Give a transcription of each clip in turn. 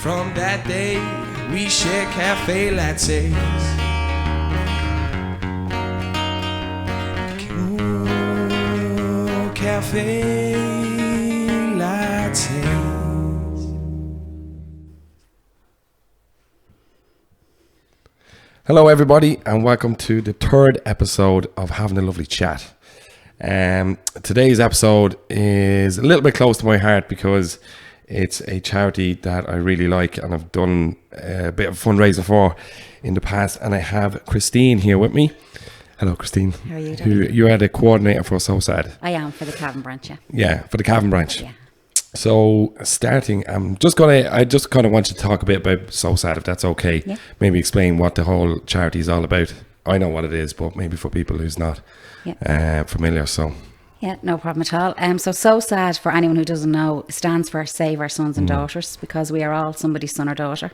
From that day, we shared cafe lattes. Ooh, cafe lattes. Hello everybody, and welcome to the third episode of Having a Lovely Chat. Today's episode is a little bit close to my heart because it's a charity that I really like and I've done a bit of fundraising for in the past, and I have Christine here with me. Hello Christine. How are you doing? You are the coordinator for SOSAD. I am, for the Havin branch, yeah. Yeah, for the Havin branch. Yeah. So starting, I just kind of want you to talk a bit about SOSAD, if that's okay. Yeah. Maybe explain what the whole charity is all about. I know what it is, but maybe for people who's not familiar, so. Yeah, no problem at all. So SOSAD, for anyone who doesn't know, stands for Save Our Sons and Daughters, because we are all somebody's son or daughter.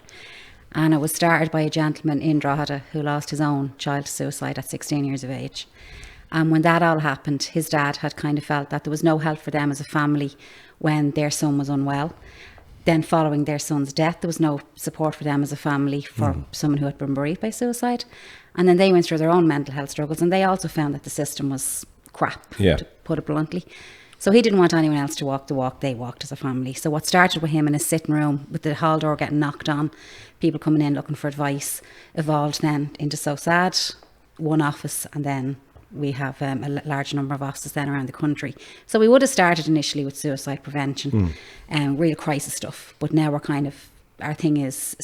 And it was started by a gentleman in Drogheda who lost his own child to suicide at 16 years of age. And when that all happened, his dad had kind of felt that there was no help for them as a family when their son was unwell. Then following their son's death, there was no support for them as a family for someone who had been bereaved by suicide. And then they went through their own mental health struggles, and they also found that the system was crap, to put it bluntly. So he didn't want anyone else to walk the walk they walked as a family. So what started with him in his sitting room with the hall door getting knocked on, people coming in looking for advice, evolved then into SOSAD, one office, and then we have a large number of offices then around the country. So we would have started initially with suicide prevention and real crisis stuff, but now we're our thing is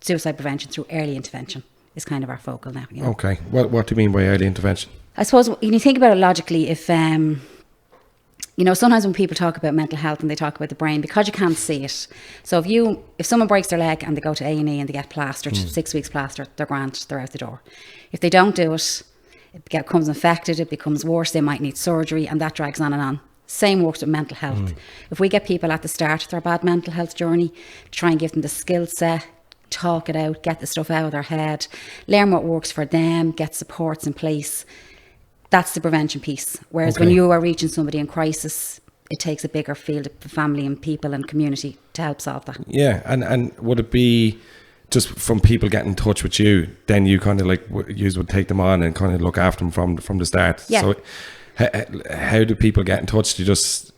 suicide prevention through early intervention is kind of our focal now. You know? Okay, what do you mean by early intervention? I suppose when you think about it logically, if sometimes when people talk about mental health and they talk about the brain, because you can't see it. So if someone breaks their leg and they go to A&E and they get plastered, 6 weeks plaster, they're grand, they're out the door. If they don't do it, it becomes infected, it becomes worse, they might need surgery, and that drags on and on. Same works with mental health. If we get people at the start of their bad mental health journey, try and give them the skill set, talk it out, get the stuff out of their head, learn what works for them, get supports in place, that's the prevention piece. Whereas when you are reaching somebody in crisis, it takes a bigger field of family and people and community to help solve that. Yeah, and would it be just from people getting in touch with you, then you kind of you would take them on and kind of look after them from the start? Yeah. So how do people get in touch? Do you just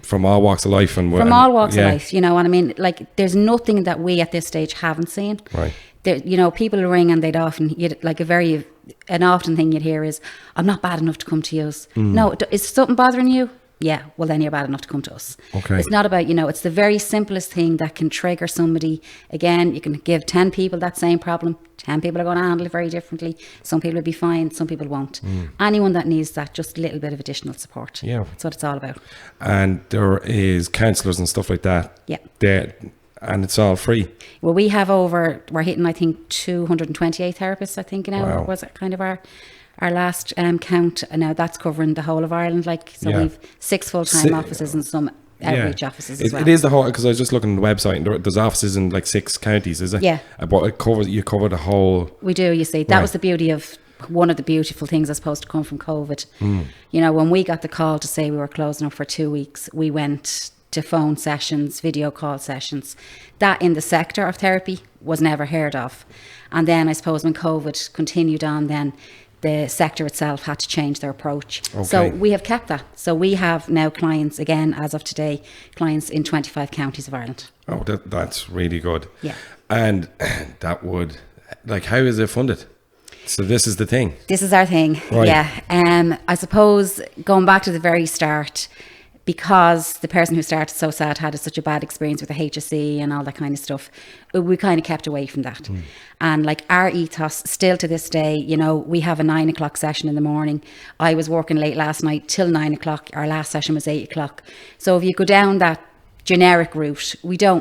from all walks of life? From all walks of life, you know what I mean? Like, there's nothing that we at this stage haven't seen. Right. There, people ring and they'd often, an often thing you'd hear is, I'm not bad enough to come to you. No, is something bothering you? Yeah, well then you're bad enough to come to us. Okay. It's not about, it's the very simplest thing that can trigger somebody. Again, you can give 10 people that same problem. 10 people are going to handle it very differently. Some people will be fine, some people won't. Anyone that needs that, just a little bit of additional support. Yeah. That's what it's all about. And there is counsellors and stuff like that. Yeah. There, and it's all free. Well, we have we're hitting, I think, 228 therapists, I think, now. Wow. Was it kind of our last count? And now that's covering the whole of Ireland. We've 6 full-time offices and some outreach offices as well. It is the whole, because I was just looking at the website and there's offices in 6 counties, is it? Yeah. But you cover the whole. We do, you see. That was the beauty of, one of the beautiful things that's supposed to come from COVID. When we got the call to say we were closing up for 2 weeks, we went to phone sessions, video call sessions. That in the sector of therapy was never heard of. And then I suppose when COVID continued on, then the sector itself had to change their approach. Okay. So we have kept that. So we have now clients, again, as of today, clients in 25 counties of Ireland. Oh, that's really good. Yeah. And that would, how is it funded? So this is the thing. This is our thing, right. Yeah. I suppose going back to the very start, because the person who started SOSAD had such a bad experience with the HSE and all that kind of stuff, we kind of kept away from that. And our ethos still to this day, we have a 9 o'clock session in the morning. I was working late last night till 9 o'clock. Our last session was 8 o'clock. So if you go down that generic route,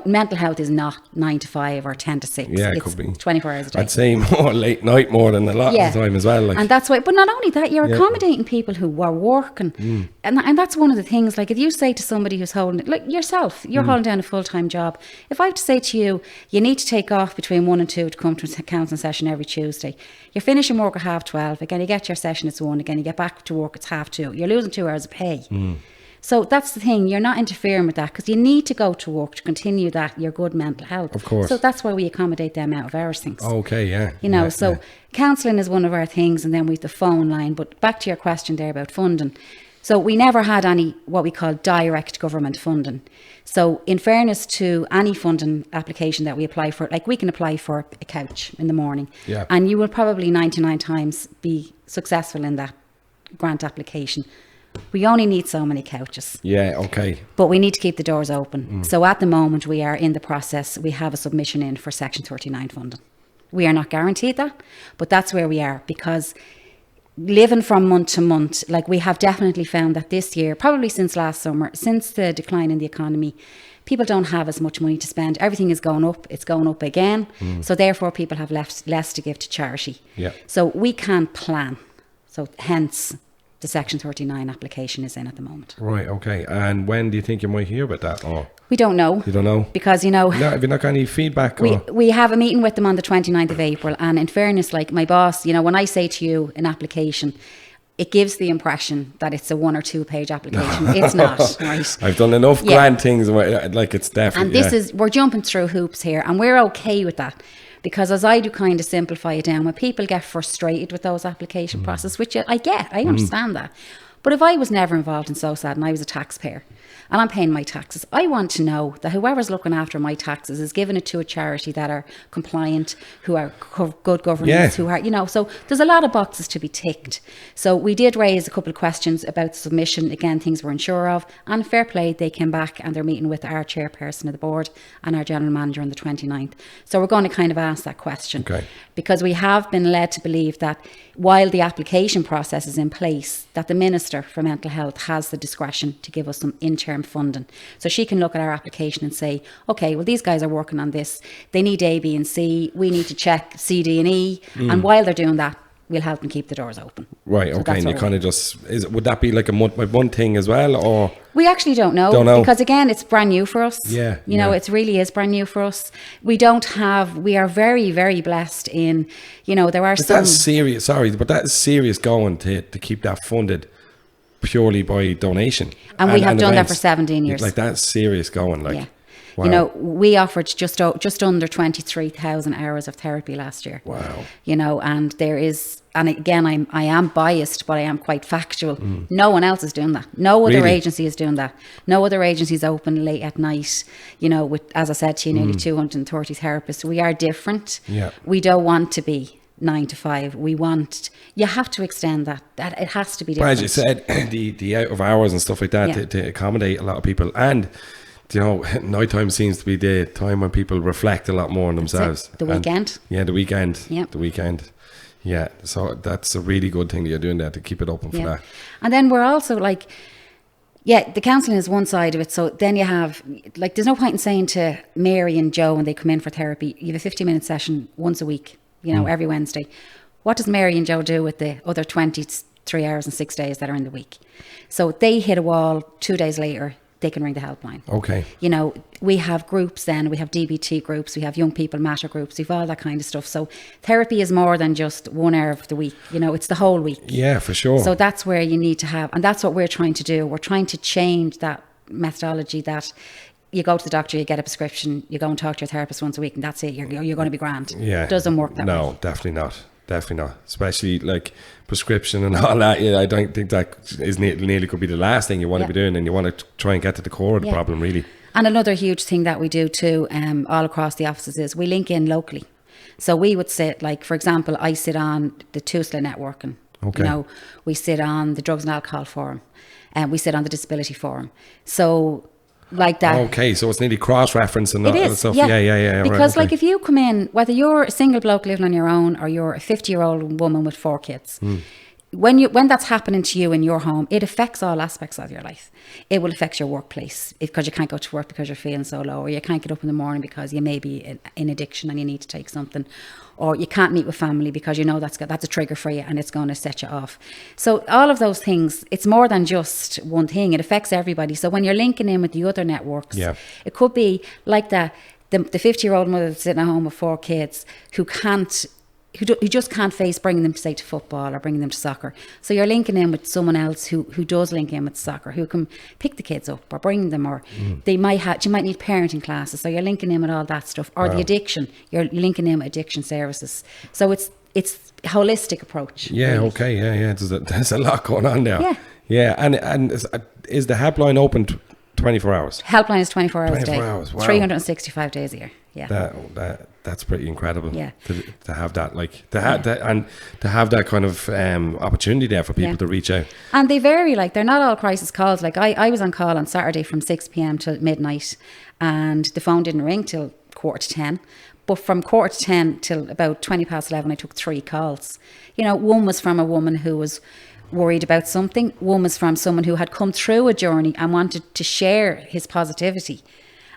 mental health is not 9 to 5 or 10 to 6. Yeah, it it's could be 24 hours a day. I'd say more late night more than a lot of the time as well. And that's why, but not only that, you're accommodating people who are working. And that's one of the things, if you say to somebody who's holding, yourself, you're holding down a full-time job. If I have to say to you, you need to take off between 1 and 2 to come to a counselling session every Tuesday. You're finishing work at 12:30. Again, you get your session at 1. Again, you get back to work at 2:30. You're losing 2 hours of pay. So that's the thing, you're not interfering with that because you need to go to work to continue your good mental health. Of course. So that's why we accommodate them out of hours things. Okay, yeah. Counselling is one of our things, and then we've the phone line. But back to your question there about funding. So we never had any what we call direct government funding. So in fairness to any funding application that we apply for, like we can apply for a couch in the morning, and you will probably 99 times be successful in that grant application. We only need so many couches. Yeah, okay. But we need to keep the doors open. So at the moment we are in the process, we have a submission in for Section 39 funding. We are not guaranteed that, but that's where we are, because living from month to month, like we have definitely found that this year, probably since last summer, since the decline in the economy, people don't have as much money to spend. Everything is going up. It's going up again. So therefore people have less to give to charity. Yeah. So we can't plan. So hence the Section 39 application is in at the moment. Right, okay. And when do you think you might hear about that? Or we don't know. You don't know? Because, have you not got any feedback? We have a meeting with them on the 29th of April. And in fairness, like my boss, when I say to you an application, it gives the impression that it's a 1 or 2 page application. It's not, right? I've done enough grand things, like it's definitely. And we're jumping through hoops here, and we're okay with that. Because as I do kind of simplify it down, when people get frustrated with those application process, which I understand that. But if I was never involved in SOSAD and I was a taxpayer and I'm paying my taxes, I want to know that whoever's looking after my taxes is giving it to a charity that are compliant, who are good governance, who are, so there's a lot of boxes to be ticked. So we did raise a couple of questions about the submission. Again, things we're unsure of, and fair play, they came back and they're meeting with our chairperson of the board and our general manager on the 29th. So we're going to kind of ask that question. Okay. Because we have been led to believe that while the application process is in place, that the Minister for Mental Health has the discretion to give us some interim funding. So she can look at our application and say, okay, well, these guys are working on this. They need A, B and C. We need to check C, D and E. And while they're doing that, we'll help them keep the doors open. Right, so okay. And you kind of would that be like a month by month thing as well? Or we actually don't know. Because again, it's brand new for us. Yeah. It really is brand new for us. We are very, very blessed in, there are some. That's serious, but that's serious going to keep that funded purely by donation. And we have done that for 17 years. Like that's serious going. Like, yeah. wow. We offered just under 23,000 hours of therapy last year. Wow. And there is, and again, I am biased, but I am quite factual. No one else is doing that. No other agency is doing that. No other agency is open late at night, with, as I said to you, nearly 230 therapists. We are different. Yeah. We don't want to be 9 to 5. You have to extend that it has to be different. As you said, the out of hours and stuff like that to accommodate a lot of people. And nighttime seems to be the time when people reflect a lot more on themselves. The weekend. The weekend. Yeah. The weekend. Yeah. So that's a really good thing that you're doing there, to keep it open for that. And then we're also the counselling is one side of it. So then you have, there's no point in saying to Mary and Joe when they come in for therapy, you have a 50-minute session once a week, every Wednesday. What does Mary and Joe do with the other 23 hours and 6 days that are in the week? So they hit a wall 2 days later. They can ring the helpline. Okay. We have groups then, we have DBT groups, we have young people matter groups, we've all that kind of stuff. So therapy is more than just 1 hour of the week, it's the whole week. Yeah, for sure. So that's where you need to have, and that's what we're trying to do. We're trying to change that methodology that you go to the doctor, you get a prescription, you go and talk to your therapist once a week and that's it, you're going to be grand. Yeah. It doesn't work that way. No, definitely not. Definitely not. Especially like prescription and all that. I don't think that is nearly could be the last thing you want to be doing, and you want to try and get to the core of the problem, really. And another huge thing that we do too, all across the offices, is we link in locally. So we would sit, for example, I sit on the TUSLA networking. Okay. We sit on the Drugs and Alcohol Forum, and we sit on the Disability Forum. So like that. Okay, so it's nearly cross-reference and all that stuff. Yeah. Because if you come in, whether you're a single bloke living on your own or you're a 50-year-old woman with 4 kids, when that's happening to you in your home, it affects all aspects of your life. It will affect your workplace because you can't go to work because you're feeling so low, or you can't get up in the morning because you may be in addiction and you need to take something, or you can't meet with family because that's a trigger for you and it's going to set you off. So all of those things, it's more than just one thing. It affects everybody. So when you're linking in with the other networks, it could be like the 50-year-old mother sitting at home with 4 kids who can't who just can't face bringing them, say, to football or bringing them to soccer. So you're linking in with someone else who does link in with soccer, who can pick the kids up or bring them, or you might need parenting classes. So you're linking in with all that stuff. Or the addiction, you're linking in with addiction services. So it's holistic approach. Yeah, really. okay, yeah. There's a lot going on there. Yeah. Yeah, and is the helpline open 24 hours? Helpline is 24 hours a 24 day. hours, wow. 365 days a year. Yeah. That's pretty incredible. Yeah. To have that, like, to have that, and to have that kind of opportunity there for people to reach out. And they vary, like, they're not all crisis calls. Like, I was on call on Saturday from 6 p.m. till midnight, and the phone didn't ring till 9:45. But from 9:45 till about 11:20, I took 3 calls. You know, one was from a woman who was worried about something. One was from someone who had come through a journey and wanted to share his positivity.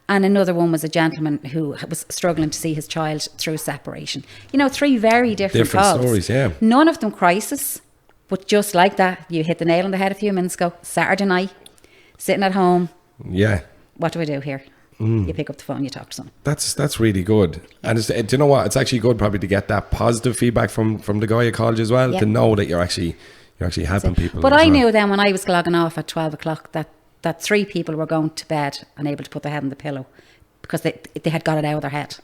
And another one was a gentleman who was struggling to see his child through separation. You know, 3 very different calls. Stories, yeah. None of them crisis, but just like that, you hit the nail on the head a few minutes ago. Saturday night, sitting at home. Yeah. What do I do here? You pick up the phone, you talk to someone. That's really good. And do you know what? It's actually good probably to get that positive feedback from the guy who called you as well, to know that you're actually helping people. But I knew then when I was logging off at 12 o'clock that 3 people were going to bed and able to put their head on the pillow because they had got it out of their head.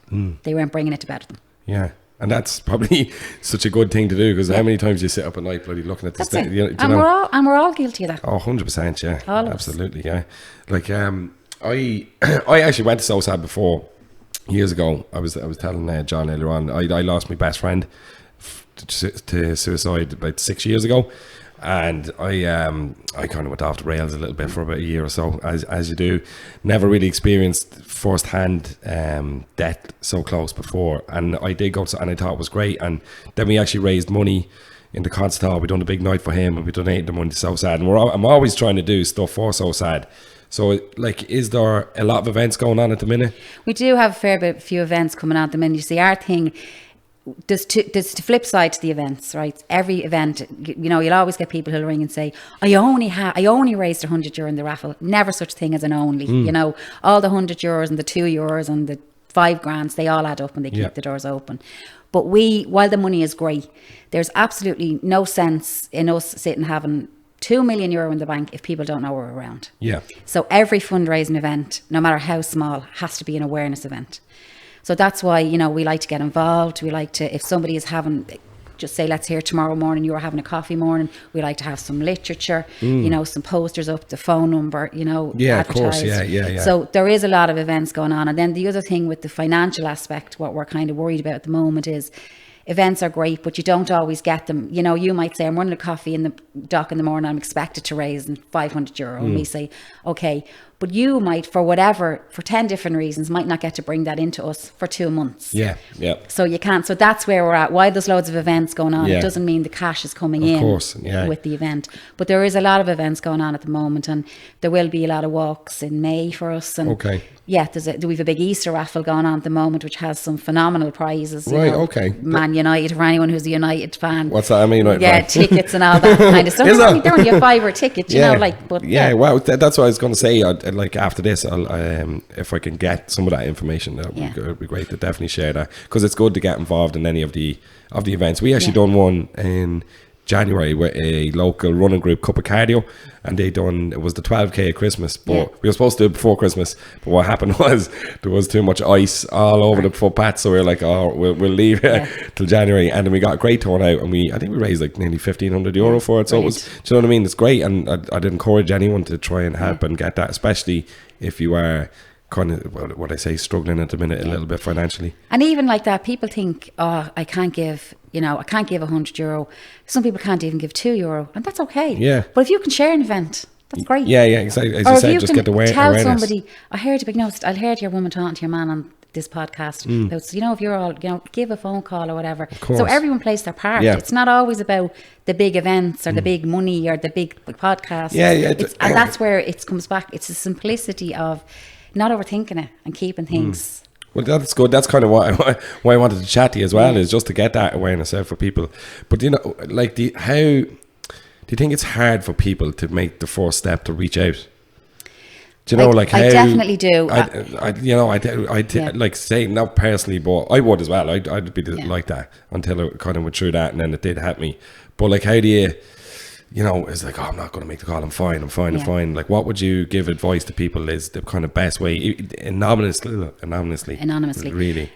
They weren't bringing it to bed with them. Yeah. And that's probably such a good thing to do, because how many times you sit up at night bloody looking at this thing? We're all guilty of that. Oh, 100%, yeah. All of absolutely, yeah. Like I actually went to SOSAD before, years ago. I was telling John earlier on, I lost my best friend to suicide about 6 years ago. And I kind of went off the rails a little bit for about a year or so, as you do. Never really experienced firsthand death so close before, and I did go to, and I thought it was great. And then we actually raised money in the concert hall. We done a big night for him, and we donated the money to SOSAD. And I'm always trying to do stuff for SOSAD. So, like, is there a lot of events going on at the minute? We do have a few events coming on at the minute. You see, our thing. There's the flip side to the events, right? Every event, you know, you'll always get people who'll ring and say, I only raised €100 in the raffle. Never such thing as an only. You know, all the €100 and the €2 and the €5,000, they all add up and they keep the doors open. But while the money is great, there's absolutely no sense in us sitting having €2 million in the bank if people don't know we're around. Yeah. So every fundraising event, no matter how small, has to be an awareness event. So that's why, you know, we like to get involved. We like to, if somebody is having, just say, let's hear tomorrow morning you are having a coffee morning, we like to have some literature, you know, some posters up, the phone number, you know, advertised. Of course, yeah. So there is a lot of events going on. And then the other thing with the financial aspect, what we're kind of worried about at the moment is, events are great, but you don't always get them. You know, you might say, I'm running a coffee in the dock in the morning, I'm expected to raise €500. And we say, okay. But you might, for 10 different reasons, might not get to bring that into us for 2 months. Yeah. So you can't. So that's where we're at. While there's loads of events going on, it doesn't mean the cash is coming in with the event. But there is a lot of events going on at the moment, and there will be a lot of walks in May for us. And yeah, we've a big Easter raffle going on at the moment, which has some phenomenal prizes. Right, okay. Man United, for anyone who's a United fan. What's that? I mean, tickets and all that kind of stuff. They're only a €5 ticket, you know, like. But well, that's what I was going to say. Like, after this, I'll if I can get some of that information, that would be great to definitely share that, because it's good to get involved in any of the events. We actually done one in January with a local running group, Cup of Cardio, and it was the 12k at Christmas, but we were supposed to do it before Christmas, but what happened was there was too much ice all over the footpath, so we were like, we'll leave it till January. And then we got a great turnout, and I think we raised like nearly €1,500 for it. So it was, do you know what I mean? It's great, and I'd encourage anyone to try and help and get that, especially if you are kind of, what I say, struggling at the minute a little bit financially. And even like that, people think, I can't give €100. Some people can't even give €2, and that's okay. Yeah. But if you can share an event, that's great. Yeah, exactly. As you said, just get the awareness. Tell somebody, I heard your woman talking to your man on this podcast about, you know, if you're all, you know, give a phone call or whatever. So everyone plays their part. It's not always about the big events or the big money or the big podcast. And that's where it comes back. It's the simplicity of not overthinking it and keeping things. Well, that's good. That's kind of why I wanted to chat to you as well, is just to get that awareness out for people. But, you know, like, do you think it's hard for people to make the first step to reach out? Do you know, like how... I definitely do. I like say, not personally, but I would as well. I'd be like that until I kind of went through that, and then it did hit me. But like, how do you... You know, it's like, oh, I'm not going to make the call. I'm fine. I'm fine. Like, what would you give advice to people is the kind of best way, anonymously, really?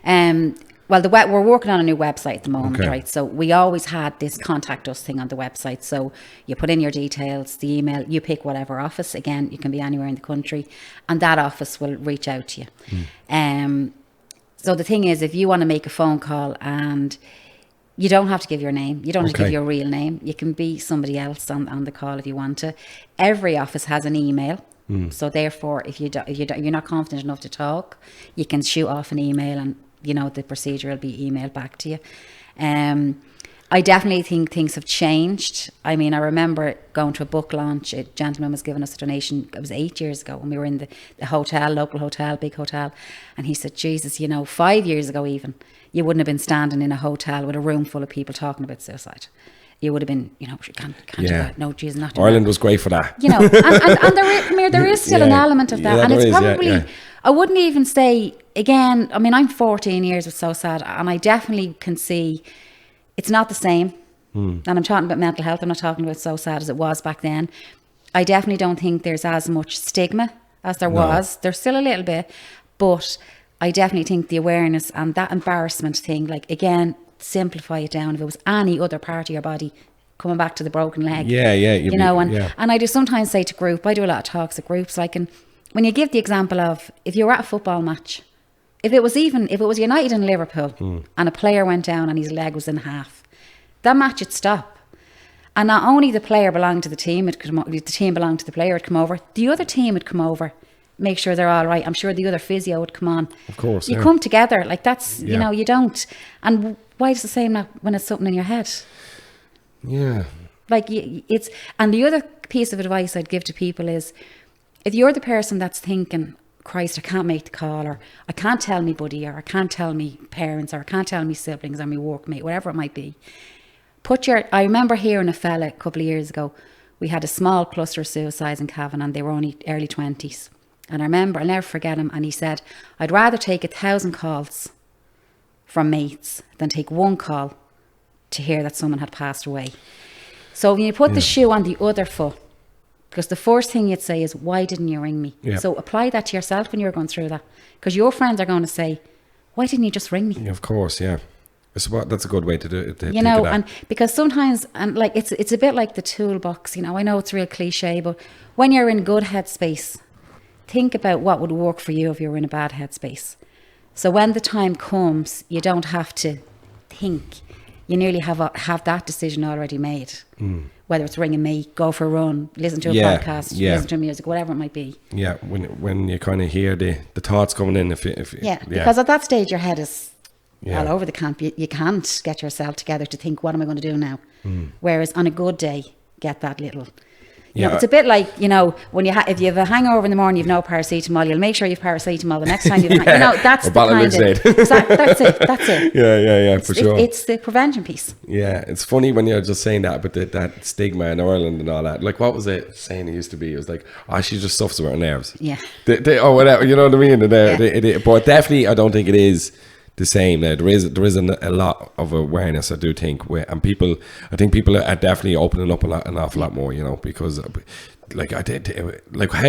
Well, we're working on a new website at the moment, right? So we always had this contact us thing on the website. So you put in your details, the email, you pick whatever office. Again, you can be anywhere in the country, and that office will reach out to you. So the thing is, if you want to make a phone call, and you don't have to give your name. You don't have to give your real name. You can be somebody else on the call if you want to. Every office has an email. So therefore, if you're not confident enough to talk, you can shoot off an email, and you know the procedure will be emailed back to you. I definitely think things have changed. I mean, I remember going to a book launch. A gentleman was giving us a donation. It was 8 years ago when we were in the hotel, local hotel, big hotel. And he said, Jesus, 5 years ago even, you wouldn't have been standing in a hotel with a room full of people talking about suicide. You would have been, you can't do that. No, Jesus, not doing Ireland that. was great for that. And there is still an element of that. And it's probably, I wouldn't even say, again, I mean, I'm 14 years with SOSAD, and I definitely can see it's not the same. And I'm talking about mental health. I'm not talking about SOSAD as it was back then. I definitely don't think there's as much stigma as there was. There's still a little bit, but I definitely think the awareness and that embarrassment thing, like, again, simplify it down. If it was any other part of your body, coming back to the broken leg. And I do sometimes say to group, I do a lot of talks at groups, like, and when you give the example of, if you were at a football match, if it was United and Liverpool and a player went down and his leg was in half, that match would stop. And not only the player belonged to the team, the team belonged to the player, would come over, the other team would come over, make sure they're all right. I'm sure the other physio would come on. Of course, you come together, like, that's, you don't. And why is the same when it's something in your head? Yeah. Like, it's, and the other piece of advice I'd give to people is, if you're the person that's thinking, Christ, I can't make the call, or I can't tell me buddy, or I can't tell me parents, or I can't tell me siblings, or my workmate, whatever it might be, I remember hearing a fella a couple of years ago, we had a small cluster of suicides in Havin, and they were only early 20s. And I remember, I'll never forget him, and he said, I'd rather take 1,000 calls from mates than take one call to hear that someone had passed away. So when you put the shoe on the other foot, because the first thing you'd say is, why didn't you ring me? Yeah. So apply that to yourself when you're going through that. Because your friends are going to say, why didn't you just ring me? Of course, yeah. That's a good way to do it. And because sometimes, and like, it's a bit like the toolbox, I know it's real cliche, but when you're in good headspace, think about what would work for you if you were in a bad headspace. So when the time comes, you don't have to think. You nearly have that decision already made. Whether it's ringing me, go for a run, listen to a podcast, listen to music, whatever it might be. Yeah, when you kind of hear the thoughts coming in. Because at that stage your head is all over the camp. You can't get yourself together to think, what am I going to do now? Whereas on a good day, get that little... it's a bit like, when if you have a hangover in the morning, you've no paracetamol, you'll make sure you've paracetamol the next time you've that's the kind of... That's it. Yeah, for sure. It's the prevention piece. Yeah, it's funny when you're just saying that, but that stigma in Ireland and all that. Like, what was it saying it used to be? It was like, she just suffers with her nerves. Yeah. Or whatever, you know what I mean? But definitely, I don't think it is the same. Now, there is a lot of awareness, I do think, I think people are definitely opening up an awful lot more, because how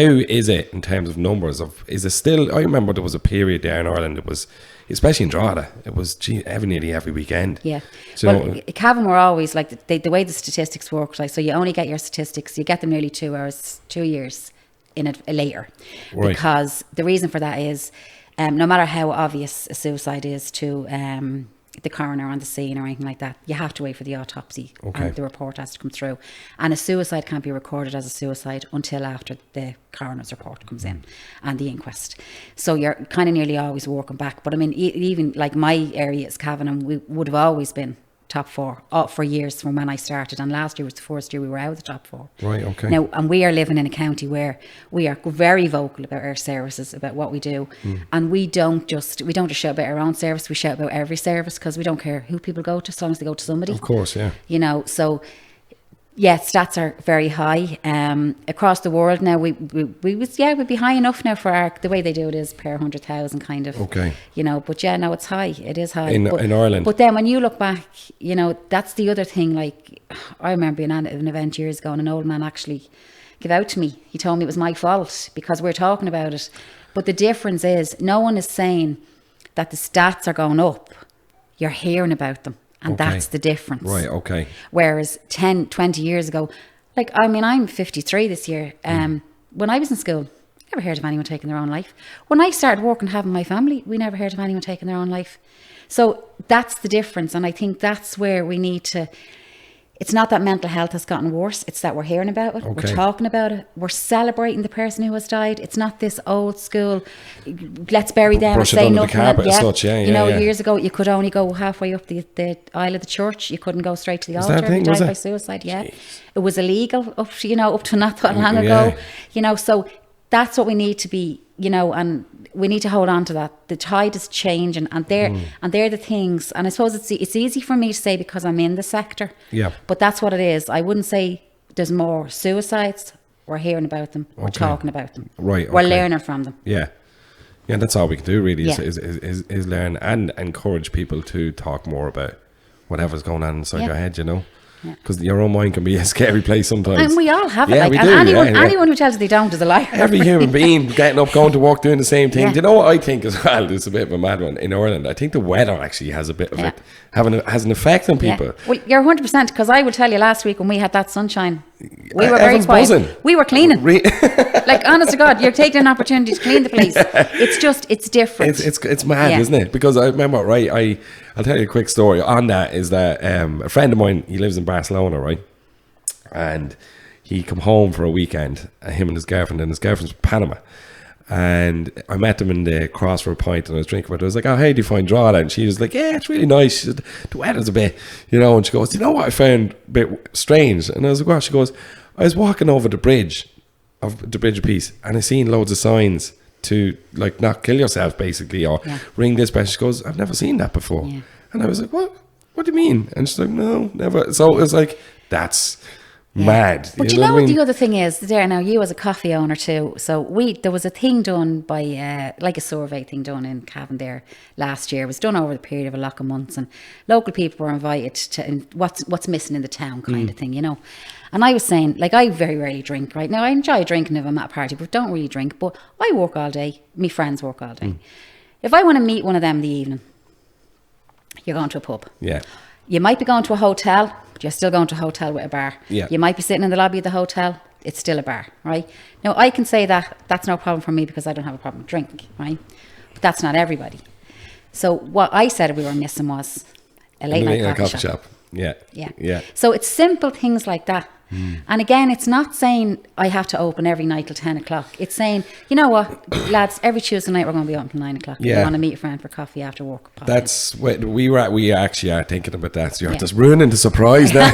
is it in terms of numbers is it still? I remember there was a period there in Ireland, it was, especially in Drogheda, it was nearly every weekend. Yeah. So, Cavan were always like, the way the statistics work, like, so you only get your statistics, you get them nearly 2 years in it later. Right. Because the reason for that is, no matter how obvious a suicide is to the coroner on the scene or anything like that, you have to wait for the autopsy and the report has to come through. And a suicide can't be recorded as a suicide until after the coroner's report comes in and the inquest. So you're kind of nearly always working back. But I mean, even like my area is Cavan, and we would have always been top 4 for years from when I started, and last year was the first year we were out of the top 4. Right, okay. Now, and we are living in a county where we are very vocal about our services, about what we do, and we don't just shout about our own service, we shout about every service, because we don't care who people go to, as long as they go to somebody. Of course, yeah. So Yeah, stats are very high across the world now. We'd be high enough now for the way they do it is per 100,000 kind of. Okay. But yeah, no, it's high. It is high In Ireland. But then when you look back, that's the other thing. Like, I remember being at an event years ago, and an old man actually gave out to me. He told me it was my fault because we're talking about it. But the difference is, no one is saying that the stats are going up. You're hearing about them. And that's the difference. Right, okay. Whereas 10, 20 years ago, like, I mean, I'm 53 this year. When I was in school, I never heard of anyone taking their own life. When I started working, having my family, we never heard of anyone taking their own life. So that's the difference. And I think that's where we need to... It's not that mental health has gotten worse. It's that we're hearing about it. Okay. We're talking about it. We're celebrating the person who has died. It's not this old school, let's bury them and say nothing. As such. Years ago, you could only go halfway up the aisle of the church. You couldn't go straight to the altar. If you died by suicide, yeah. Jeez. It was illegal up to not that long ago. So that's what we need to be, and we need to hold on to that. The tide is changing, and they're the things. And I suppose it's easy for me to say because I'm in the sector. Yeah. But that's what it is. I wouldn't say there's more suicides. We're hearing about them. We're talking about them. Right. We're learning from them. Yeah. Yeah, that's all we can do really is learn and encourage people to talk more about whatever's going on inside your head, Because your own mind can be a scary place sometimes. And we all have it. Yeah, like, we and do. Anyone who tells you they don't is a liar. Every human being getting up, going to work, doing the same thing. Do you know what I think as well? It's a bit of a mad one. In Ireland, I think the weather actually has a bit of it, has an effect on people. Yeah. Well, you're 100%, because I will tell you, last week when we had that sunshine, we were very quiet. Buzzing. We were cleaning. Like, honest to God, you're taking an opportunity to clean the place. It's different. It's mad, isn't it? Because I remember, I'll tell you a quick story on that. Is that a friend of mine, he lives in Barcelona, right? And he come home for a weekend, him and his girlfriend's from Panama. And I met them in the cross for a pint, and I was drinking with her. I was like, oh, hey, do you find Drogheda? And she was like, yeah, it's really nice. She said, the weather's a bit, and she goes, you know what I found a bit strange? And I was like, what? She goes, I was walking over the bridge of Peace, and I seen loads of signs to, like, not kill yourself, basically, or ring this bell. She goes, I've never seen that before. Yeah. And I was like, what? What do you mean? And she's like, no, never. So it was like, that's... mad. But you know what the other thing is there now, you as a coffee owner too, so there was a thing done by like a survey thing done in Havin there last year. It was done over the period of a lot of months, and local people were invited to what's missing in the town kind of thing, and I was saying, like, I very rarely drink right now. I enjoy drinking if I'm at a party, but don't really drink. But I work all day, my friends work all day. If I want to meet one of them in the evening, you're going to a pub. You might be going to a hotel, but you're still going to a hotel with a bar. You might be sitting in the lobby of the hotel, it's still a bar, right? Now, I can say that that's no problem for me because I don't have a problem with drinking, right? But that's not everybody. So what I said we were missing was a late night coffee shop. Yeah. So it's simple things like that. And again, it's not saying I have to open every night till 10 o'clock. It's saying, you know what, lads, every Tuesday night we're going to be open till 9 o'clock. If you want to meet a friend for coffee after work. That's what we actually are thinking about that. So you're just ruining the surprise now.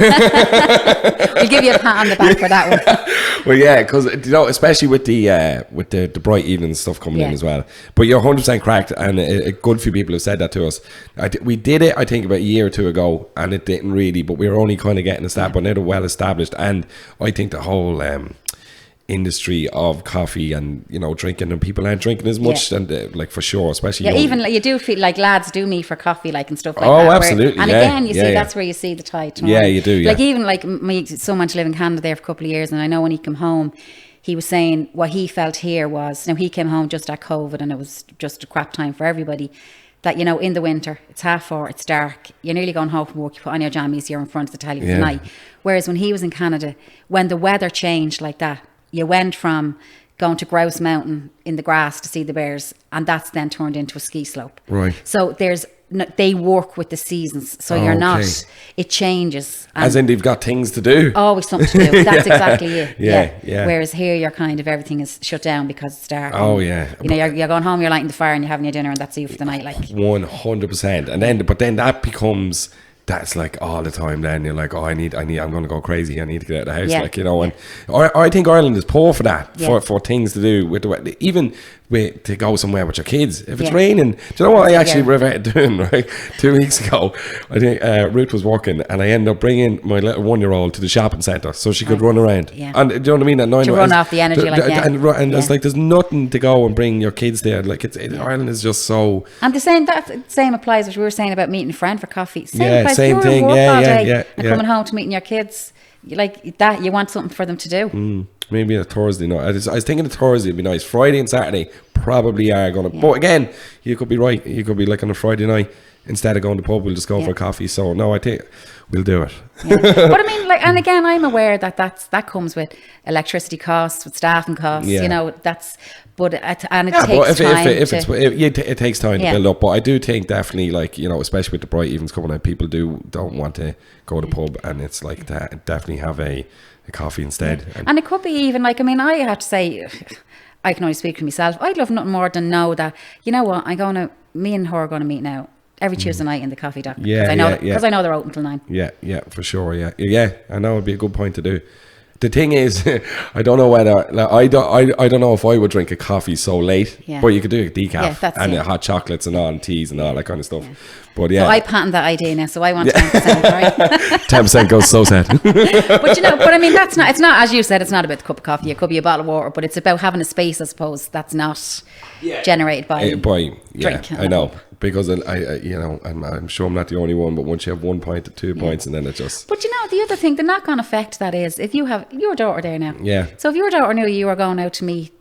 We'll give you a pat on the back for that one. Well, yeah, because, especially with the bright evening stuff coming in as well. But you're 100% correct, and a good few people have said that to us. We did it, I think, about a year or two ago, and it didn't really, but we were only kind of getting a start, but now they're well established. And I think the whole industry of coffee and drinking, and people aren't drinking as much, and like, for sure, especially even like, you do feel like lads do meet for coffee, like, and stuff like that. Oh, absolutely. And again, you see that's where you see the tide turn. Yeah, you do. Like, even like someone to live in Canada there for a couple of years, and I know when he came home, he was saying what he felt here was, he came home just at COVID, and it was just a crap time for everybody. That, in the winter, it's 4:30, it's dark, you're nearly going home from work, you put on your jammies, you're in front of the telly for the night. Whereas when he was in Canada, when the weather changed like that, you went from going to Grouse Mountain in the grass to see the bears, and that's then turned into a ski slope. Right. So they work with the seasons, so you're not, it changes. As in, they've got things to do. Always something to do. That's exactly it. Yeah. Whereas here, you're kind of, everything is shut down because it's dark. Oh, yeah. You're going home, you're lighting the fire, and you're having your dinner, and that's you for the night. Like 100%. And then, but then that becomes that's like all the time. Then you're like, oh, I'm going to go crazy. I need to get out of the house, Yeah. like, you know. And or I think Ireland is poor for that, Yeah. for things to do with the weather. Even to go somewhere with your kids. If it's Yeah. raining, do you know what I actually Yeah. regretted doing? Right, 2 weeks ago, I think Ruth was working, and I ended up bringing my little 1-year-old to the shopping centre so she could run around. Yeah. And do you know what I mean? At 9 To run off the energy, like, yeah. and it's Yeah. like there's nothing to go and bring your kids there. Like Ireland is just so. And the same applies what we were saying about meeting a friend for coffee. Yeah, applies. same You're thing. at work Yeah, all yeah, day yeah, and yeah. coming home to meeting your kids, like that, you want something for them to do. Maybe a Thursday night. I was thinking a Thursday would be nice. Friday and Saturday probably are going to. But again, you could be right. You could be like on a Friday night, instead of going to the pub, we'll just go for a coffee. So no, I think we'll do it. Yeah. But I mean, like, and again, I'm aware that comes with electricity costs, with staffing costs. Yeah. You know, that's. But it takes but time. it takes time to Yeah. build up. But I do think definitely, like, you know, especially with the bright evens coming out, people don't want to go to the pub, and it's like that. Definitely have a coffee instead. And it could be even like, I mean, I have to say, I can only speak for myself. I'd love nothing more than know that, you know what, me and her are going to meet now every Tuesday night in the coffee dock. Yeah, Because I know they're open till 9. Yeah, for sure. Yeah. I know it'd be a good point to do. The thing is, I don't know whether, like, I don't know if I would drink a coffee so late. Yeah. But you could do a decaf, Yeah, that's and it. hot chocolates and all, and teas and all that kind of stuff. But yeah, So I patent that idea now, so I want 10%, right? 10% goes so sad. But you know, but I mean, it's not, as you said, it's not about the cup of coffee. It could be a bottle of water, but it's about having a space, I suppose, that's not generated by drink. I know, because I you know, I'm sure I'm not the only one, but once you have 1 pint to 2 pints, and then it just. But you know, the other thing, the knock-on effect that is, if you have your daughter there now. Yeah. So if your daughter knew you were going out to meet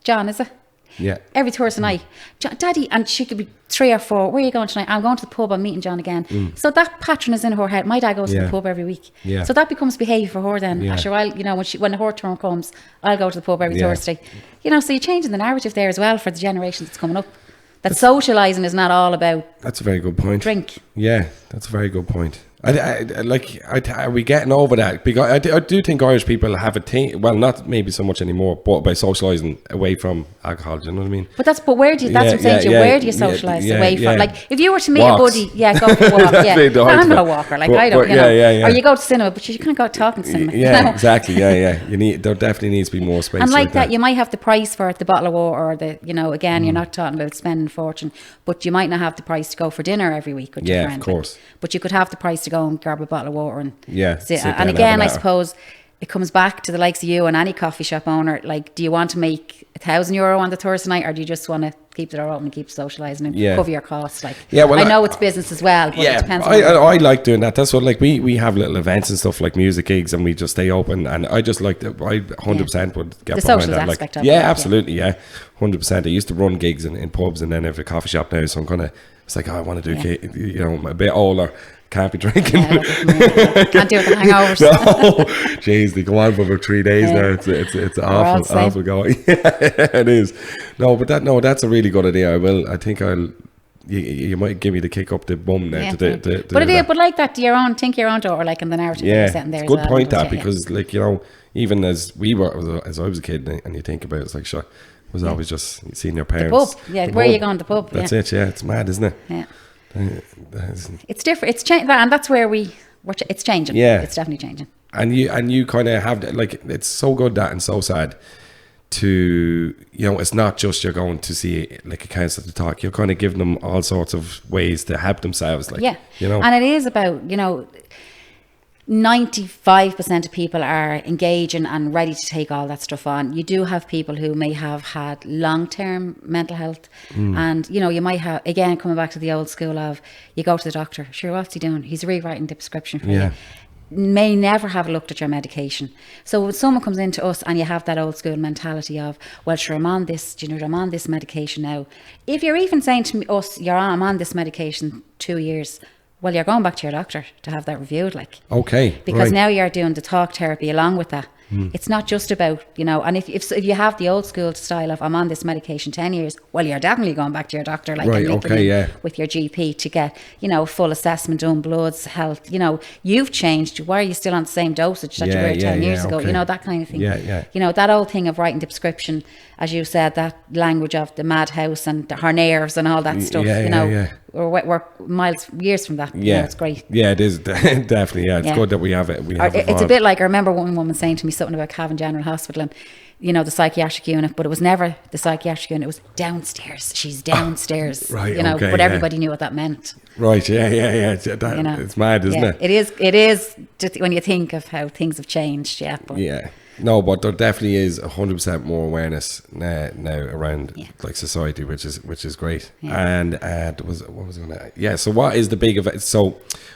John, is it? Yeah. Every Thursday night, Daddy, and she could be 3 or 4. Where are you going tonight? I'm going to the pub. I'm meeting John again. So that pattern is in her head. My dad goes to the pub every week. Yeah. So that becomes behaviour for her. Then Yeah. after a while, you know, when her turn comes, I'll go to the pub every Thursday. You know, so you're changing the narrative there as well for the generation that's coming up. That socialising is not all about. That's a very good point. Drink. Yeah, that's a very good point. Are we getting over that? Because I do think Irish people have a thing. Well, not maybe so much anymore, but by socialising away from alcohol. Do you know what I mean? But where do you? That's what I'm saying to you. Where do you socialise away from? Like, if you were to meet Walks. a buddy, go for a walk. Yeah, No, I'm not a walker. Like, I don't. You know, or you go to cinema, but you can't go talking to cinema. Yeah, you know? exactly. Yeah. There definitely needs to be more space. And like that, you might have the price for the bottle of water, or again, you're not talking about spending a fortune, but you might not have the price to go for dinner every week with your friend. Of course. But you could have the price to go and grab a bottle of water and sit And down again, and I have an hour. suppose it comes back to the likes of you and any coffee shop owner. Like, do you want to make €1,000 on the Thursday night, or do you just want to keep the door open and keep socialising and cover your costs? Like, I know it's business as well, but it depends. I like doing that. That's what, like, we have little events and stuff like music gigs, and we just stay open. And I just like that. I 100% would get The behind social that. aspect Like, of it, absolutely, 100%. I used to run gigs in pubs, and then have a coffee shop now. So I'm kind of, it's like, I want to do, I'm a bit older. Can't be drinking. Can't do it with the hangovers. No, jeez, they go on for about 3 days now. It's awful going. Yeah, it is. No, but that's a really good idea. I think you might give me the kick up the bum now. But like that, your own daughter, like in the narrative you're setting there. It's a good point that, because like, you know, even as I was a kid, and you think about it, it's like, sure, it was always just seeing your parents. The pub, where are you going? The pub. That's it. Yeah, it's mad, isn't it? Yeah. It's different. It's changed, and that's where it's changing. Yeah, it's definitely changing. And you kind of have that, like, it's so good that and so sad to, you know, it's not just you're going to see like a counsellor to talk. You're kind of giving them all sorts of ways to help themselves. Like, you know, and it is about, you know, 95% of people are engaging and ready to take all that stuff on. You do have people who may have had long-term mental health, and you know, you might have, again, coming back to the old school of, you go to the doctor, sure, what's he doing? He's rewriting the prescription for you. May never have looked at your medication. So when someone comes into us and you have that old school mentality of, well, sure, I'm on this, I'm on this medication now. If you're even saying to us, I'm on this medication 2 years, well, you're going back to your doctor to have that reviewed, like. Okay. Because now you're doing the talk therapy along with that. It's not just about, you know, and if you have the old school style of, I'm on this medication 10 years, well, you're definitely going back to your doctor, like, with your GP to get, you know, full assessment done, bloods, health, you know, you've changed. Why are you still on the same dosage that you were 10 years ago? You know, that kind of thing. You know, that old thing of writing the prescription as you said, that language of the madhouse and her nerves and all that stuff, we're years from that. Yeah, it's great. Yeah, it is definitely. Yeah, it's good that we have it. It's a bit like, I remember one woman saying to me something about Havin General Hospital and the psychiatric unit, but it was never the psychiatric unit, it was downstairs. She's downstairs. Right, but everybody knew what that meant. Right, yeah. It's mad, isn't it? It is just when you think of how things have changed, but no, but there definitely is 100% more awareness now around like society, which is great. And so what is the big event? So I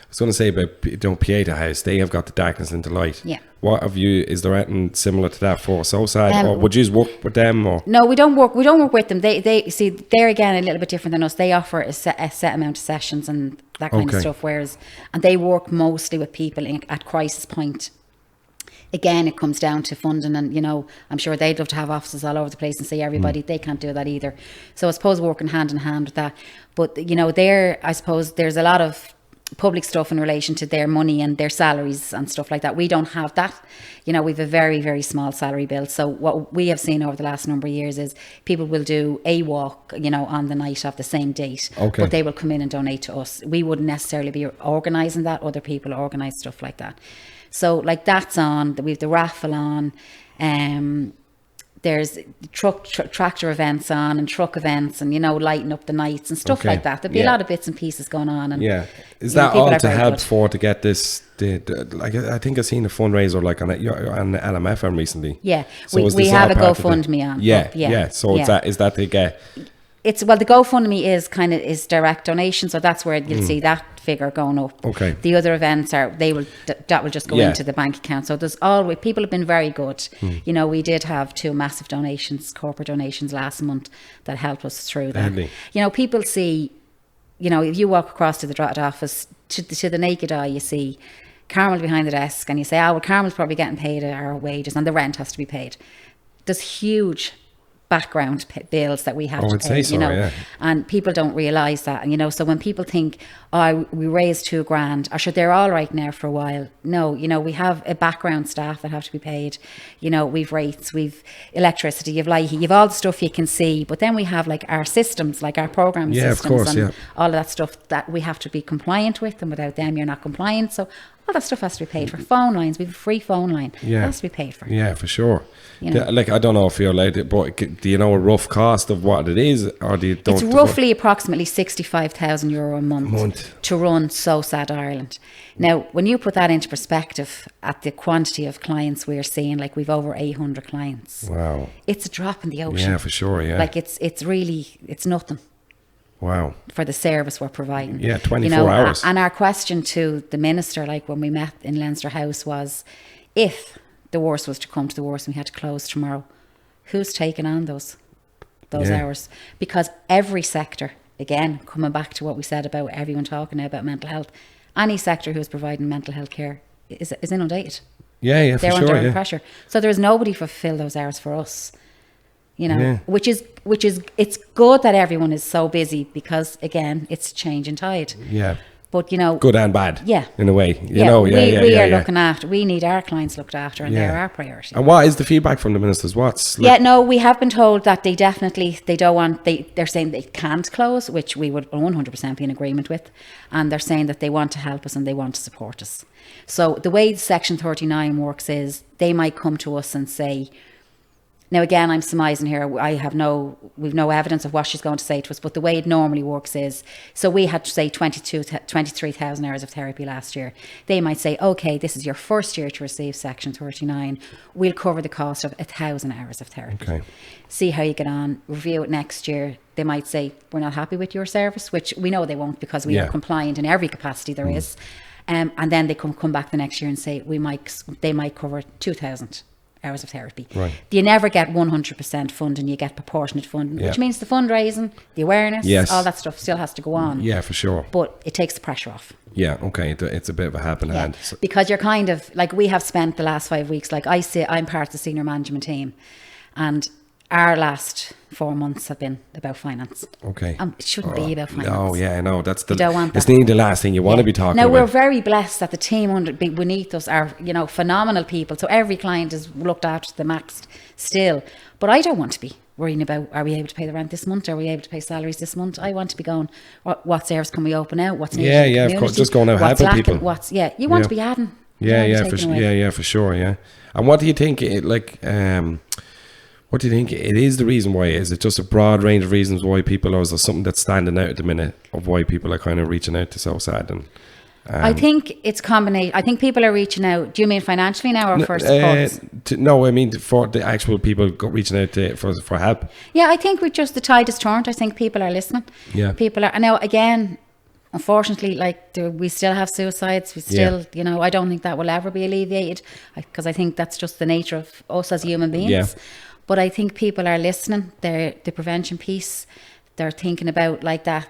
was going to say about Pieta House, they have got the darkness into light. What have you, is there anything similar to that for SOSAD, or would you work with them? Or no, we don't work with them. They see, they're again a little bit different than us. They offer a set amount of sessions and that kind of stuff, and they work mostly with people at crisis point. Again, it comes down to funding, and I'm sure they'd love to have offices all over the place and see everybody. They can't do that either. So I suppose working hand in hand with that. But I suppose there's a lot of public stuff in relation to their money and their salaries and stuff like that. We don't have that. We've a very, very small salary bill. So what we have seen over the last number of years is people will do a walk, on the night of the same date, but they will come in and donate to us. We wouldn't necessarily be organising that. Other people organise stuff like that. So like that's on, we've the raffle on, there's tractor events on and truck events and, lighting up the nights and stuff like that. There'll be a lot of bits and pieces going on. And is that all to help to get this, I think I've seen a fundraiser like on LMFM recently. Yeah, so we have a GoFundMe on. Yeah. So is that they get... the GoFundMe is direct donation, so that's where you'll see that figure going up. Okay. The other events that will just go into the bank account. So there's always, people have been very good. We did have 2 massive donations, corporate donations last month that helped us through that. Deadly. People see, if you walk across to the Drogheda office, to the naked eye, you see Carmel behind the desk, and you say, Carmel's probably getting paid our wages, and the rent has to be paid. There's huge background bills that we have to pay, and people don't realise that. And so when people think, we raised $2,000, or they're all right now for a while. No, we have a background staff that have to be paid. We've rates, we've electricity, you've light, you've all the stuff you can see. But then we have like our systems, like our programming systems, and all of that stuff that we have to be compliant with. And without them, you're not compliant. So all that stuff has to be paid for. Phone lines, we have a free phone line. It has to be paid for. Yeah, for sure. Like, I don't know if you're allowed to, but do you know a rough cost of what it is? Or do you don't? It's roughly approximately €65,000 a month to run SOSAD Ireland. Now, when you put that into perspective at the quantity of clients we're seeing, like we've over 800 clients. Wow. It's a drop in the ocean. Yeah, for sure, Like it's really nothing. Wow. For the service we're providing. Yeah, 24 hours. And our question to the minister, like when we met in Leinster House, was if the worst was to come to the worst and we had to close tomorrow, who's taking on those hours? Because every sector, again, coming back to what we said about everyone talking now about mental health, any sector who's providing mental health care is inundated. Yeah, They're for under sure. pressure. So there's nobody to fulfill those hours for us. Which is it's good that everyone is so busy, because again, it's changing tide. Yeah. But good and bad. Yeah. In a way. We are looking after. We need our clients looked after, and they're our priority. And what is the feedback from the ministers? We have been told that they don't want. They're saying they can't close, which we would 100% be in agreement with, and they're saying that they want to help us and they want to support us. So the way Section 39 works is they might come to us and say. Now, again, I'm surmising here. We've no evidence of what she's going to say to us, but the way it normally works is, so we had to say 23,000 hours of therapy last year. They might say, okay, this is your first year to receive Section 39. We'll cover the cost of 1,000 hours of therapy. Okay. See how you get on, review it next year. They might say, we're not happy with your service, which we know they won't, because we are compliant in every capacity there is. And then they come back the next year and say, they might cover 2,000 hours of therapy. Right. You never get 100% funding, you get proportionate funding, which means the fundraising, the awareness, all that stuff still has to go on. Yeah, for sure. But it takes the pressure off. Yeah, okay. It's a bit of a helping hand. So. Because you're kind of, like, we have spent the last 5 weeks, like I'm part of the senior management team, and our last 4 months have been about finance. Okay. It shouldn't be about finance. No, yeah, no, that's you don't want that. It's nearly the last thing you want to be talking about. Now, we're very blessed that the team beneath us are, phenomenal people. So every client is looked after to the max still. But I don't want to be. worrying about, are we able to pay the rent this month? Are we able to pay salaries this month? I want to be going, what service can we open out? What's needed in the community? Of course, just going out what's helping lacking, people. You want to be adding. For sure, yeah. And what do you think, what do you think it is the reason why? Is it just a broad range of reasons why people, or is there something that's standing out at the minute of why people are kind of reaching out to SOSAD? And I think it's combination. I think people are reaching out. Do you mean financially now, or for support? No, I mean for the actual people reaching out for help. Yeah, I think the tide has turned. I think people are listening. Yeah. People are, now again, unfortunately, we still have suicides. We still, I don't think that will ever be alleviated, because I think that's just the nature of us as human beings. Yeah. But I think people are listening. The prevention piece, they're thinking about that.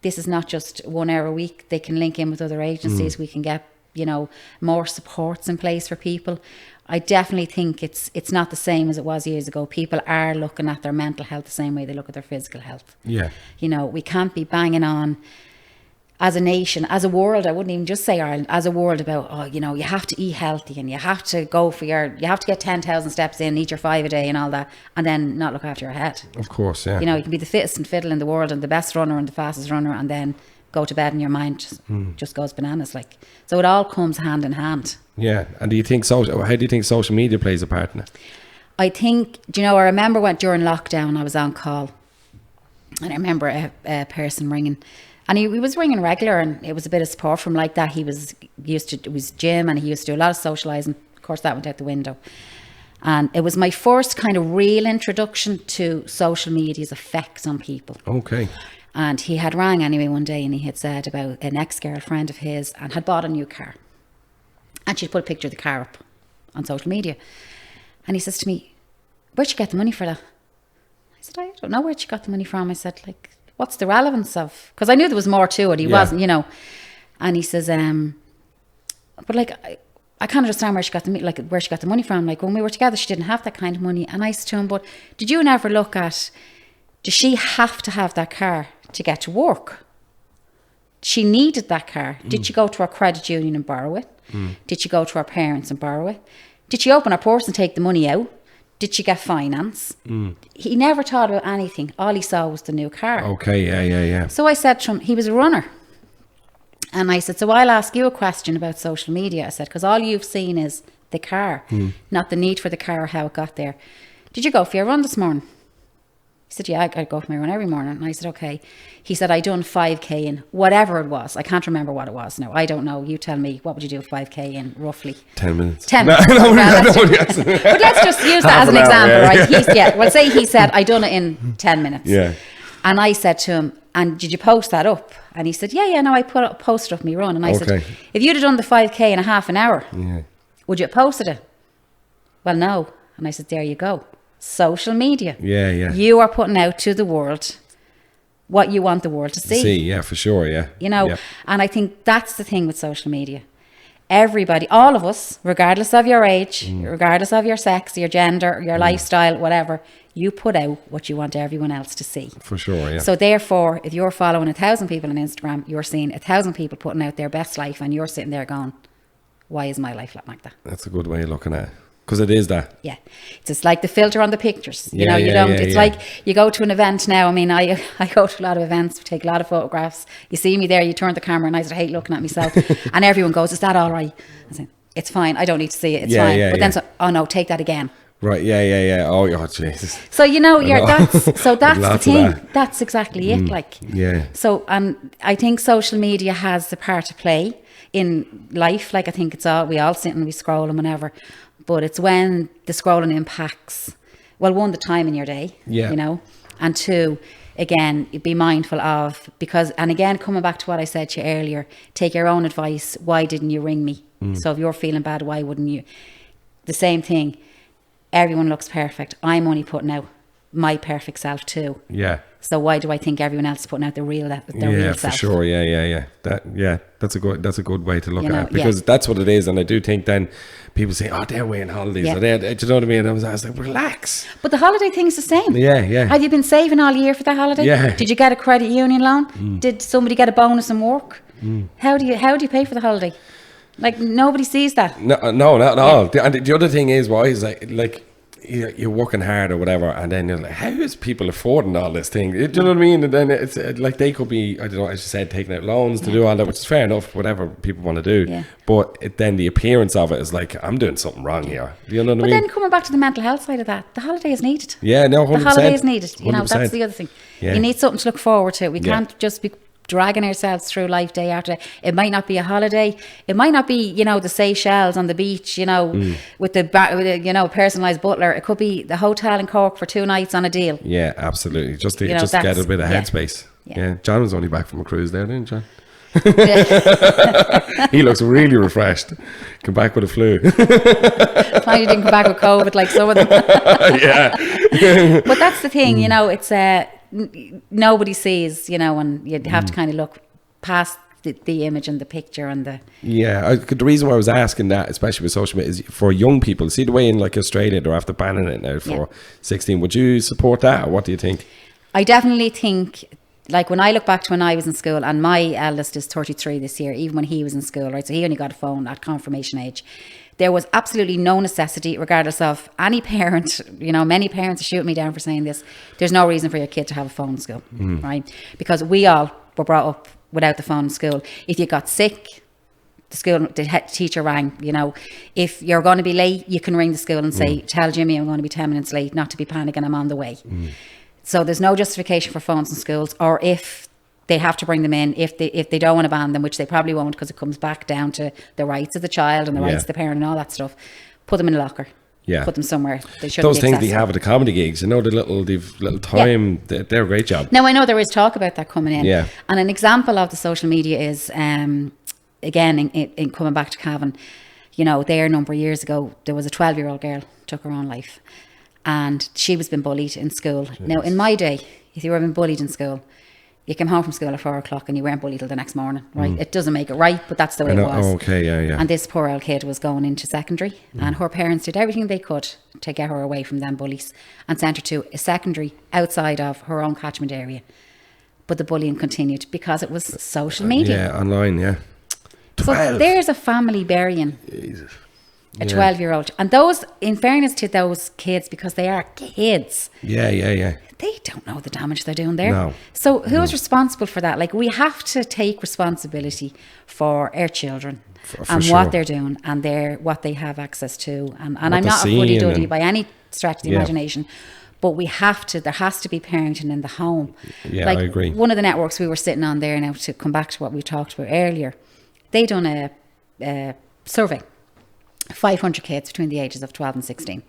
This is not just 1 hour a week. They can link in with other agencies. We can get, more supports in place for people. I definitely think it's not the same as it was years ago. People are looking at their mental health the same way they look at their physical health. Yeah. We can't be banging on as a nation, as a world. I wouldn't even just say Ireland, as a world about, you have to eat healthy and you have to you have to get 10,000 steps in, eat your 5 a day and all that, and then not look after your head. Of course, yeah. You can be the fittest and fiddle in the world and the best runner and the fastest runner, and then go to bed and your mind just goes bananas. So it all comes hand in hand. Yeah. And how do you think social media plays a part in it? I think, I remember during lockdown, I was on call, and I remember a person ringing. And he was ringing regular, and it was a bit of support from that. He was used to, it was gym, and he used to do a lot of socialising. Of course, that went out the window. And it was my first kind of real introduction to social media's effects on people. Okay. And he had rang anyway one day, and he had said about an ex-girlfriend of his, and had bought a new car. And she'd put a picture of the car up on social media. And he says to me, "Where'd you get the money for that?" I said, "I don't know where she got the money from." I said, what's the relevance of, because I knew there was more to it. He wasn't, and he says, but I can't understand where she got the money from. When we were together, she didn't have that kind of money. And I said to him, but did you never look at, does she have to have that car to get to work? She needed that car. Did she go to her credit union and borrow it? Did she go to her parents and borrow it? Did she open her purse and take the money out? Did she get finance? He never thought about anything. All he saw was the new car. Okay, yeah. So I said to him, he was a runner. And I said, so I'll ask you a question about social media. I said, because all you've seen is the car, not the need for the car or how it got there. Did you go for your run this morning? He said, yeah, I go for my run every morning. And I said, okay. He said, I done 5K in whatever it was. I can't remember what it was now. I don't know. You tell me, what would you do 5K in roughly? 10 minutes. 10 minutes. But let's just use that as an example, right? Well, say he said, I done it in 10 minutes. Yeah. And I said to him, and did you post that up? And he said, yeah, no, I posted up me run. And I said, if you'd have done the 5K in a half an hour, would you have posted it? Well, no. And I said, there you go. Social media. Yeah. You are putting out to the world what you want the world to see. Yeah, for sure, yeah. And I think that's the thing with social media. Everybody, all of us, regardless of your age, regardless of your sex, your gender, your lifestyle, whatever, you put out what you want everyone else to see. For sure, yeah. So therefore, if you're following 1,000 people on Instagram, you're seeing 1,000 people putting out their best life, and you're sitting there going, why is my life like that? That's a good way of looking at it. Because it is that. Yeah. It's just like the filter on the pictures. It's like you go to an event now. I mean, I go to a lot of events, take a lot of photographs. You see me there, you turn the camera, and I hate looking at myself. And everyone goes, is that all right? I say, it's fine. I don't need to see it. It's fine. But then, oh no, take that again. Right, yeah. Oh, Jesus. So, that's the thing. That's exactly it. Yeah. So, I think social media has the part to play in life. I think we all sit and we scroll and whatever. But it's when the scrolling impacts, well, one, the time in your day, and two, again, be mindful of, because, and again, coming back to what I said to you earlier, take your own advice. Why didn't you ring me? So if you're feeling bad, why wouldn't you? The same thing. Everyone looks perfect. I'm only putting out my perfect self too. Yeah. So why do I think everyone else is putting out their real self? Yeah, for sure. Yeah. That's a good way to look at it, because that's what it is. And I do think then people say, oh, they're away on holidays. Yeah. Or do you know what I mean? And I was like, relax. But the holiday thing's the same. Yeah. Have you been saving all year for the holiday? Yeah. Did you get a credit union loan? Did somebody get a bonus in work? How do you pay for the holiday? Nobody sees that. No, not at all. And the other thing is, why is like you're working hard or whatever, and then you're like, how is people affording all this thing? Do you know what I mean? And then it's like they could be, I don't know, as you said, taking out loans to do all that, which is fair enough, whatever people want to do. Yeah. But then the appearance of it is like, I'm doing something wrong here. Do you know what I But mean? then coming back to the mental health side of that, the holiday is needed. Yeah, no, 100%. The holiday is needed. You know, 100%. that's the other thing. Yeah. You need something to look forward to. We Yeah. can't just be dragging ourselves through life day after day. It might not be a holiday. It might not be, you know, the Seychelles on the beach, you know, with the you know, personalised butler. It could be the hotel in Cork for 2 nights on a deal. Yeah, absolutely. Just to, You know, just to get a bit of yeah. headspace. Yeah. Yeah. John was only back from a cruise there, didn't John? He looks really refreshed. Come back with a flu. Fine, you didn't come back with COVID like some of them. Yeah. But that's the thing, you know, it's nobody sees, you know, and you have to kind of look past the image and the picture and the... Yeah, the reason why I was asking that, especially with social media, is for young people. See the way in like Australia they're after banning it now for 16. Would you support that, or what do you think? I definitely think, like when I look back to when I was in school, and my eldest is 33 this year, even when he was in school, right? So he only got a phone at confirmation age. There was absolutely no necessity, regardless of any parent, you know, many parents are shooting me down for saying this. There's no reason for your kid to have a phone in school, right? Because we all were brought up without the phone in school. If you got sick, the head teacher rang, you know. If you're going to be late, you can ring the school and say, tell Jimmy I'm going to be 10 minutes late, not to be panicking, I'm on the way. So there's no justification for phones in schools, or if they have to bring them in, if they don't want to ban them, which they probably won't, because it comes back down to the rights of the child and the rights of the parent and all that stuff. Put them in a locker. Yeah. Put them somewhere. They shouldn't Those be things accessible. they have at the comedy gigs, you know, the little time, they're a great job. Now, I know there is talk about that coming in. Yeah. And an example of the social media is, again, in coming back to Havin, you know, there a number of years ago, there was a 12-year-old girl took her own life. And she was being bullied in school. Jeez. Now, in my day, if you were being bullied in school, you came home from school at 4 o'clock and you weren't bullied till the next morning, right? It doesn't make it right, but that's the way it was. Oh, okay, yeah. And this poor old kid was going into secondary, and her parents did everything they could to get her away from them bullies and sent her to a secondary outside of her own catchment area. But the bullying continued because it was social media. Yeah, online, yeah. 12. So there's a family burying Jesus. a 12-year-old. And those, in fairness to those kids, because they are kids. Yeah. They don't know the damage they're doing there. No. So who's responsible for that? Like, we have to take responsibility for our children and sure. what they're doing and what they have access to. And I'm not a fuddy-duddy by any stretch of the imagination. But there has to be parenting in the home. Yeah, like, I agree. One of the networks we were sitting on there now, to come back to what we talked about earlier, they done a survey. 500 kids between the ages of 12 and 16.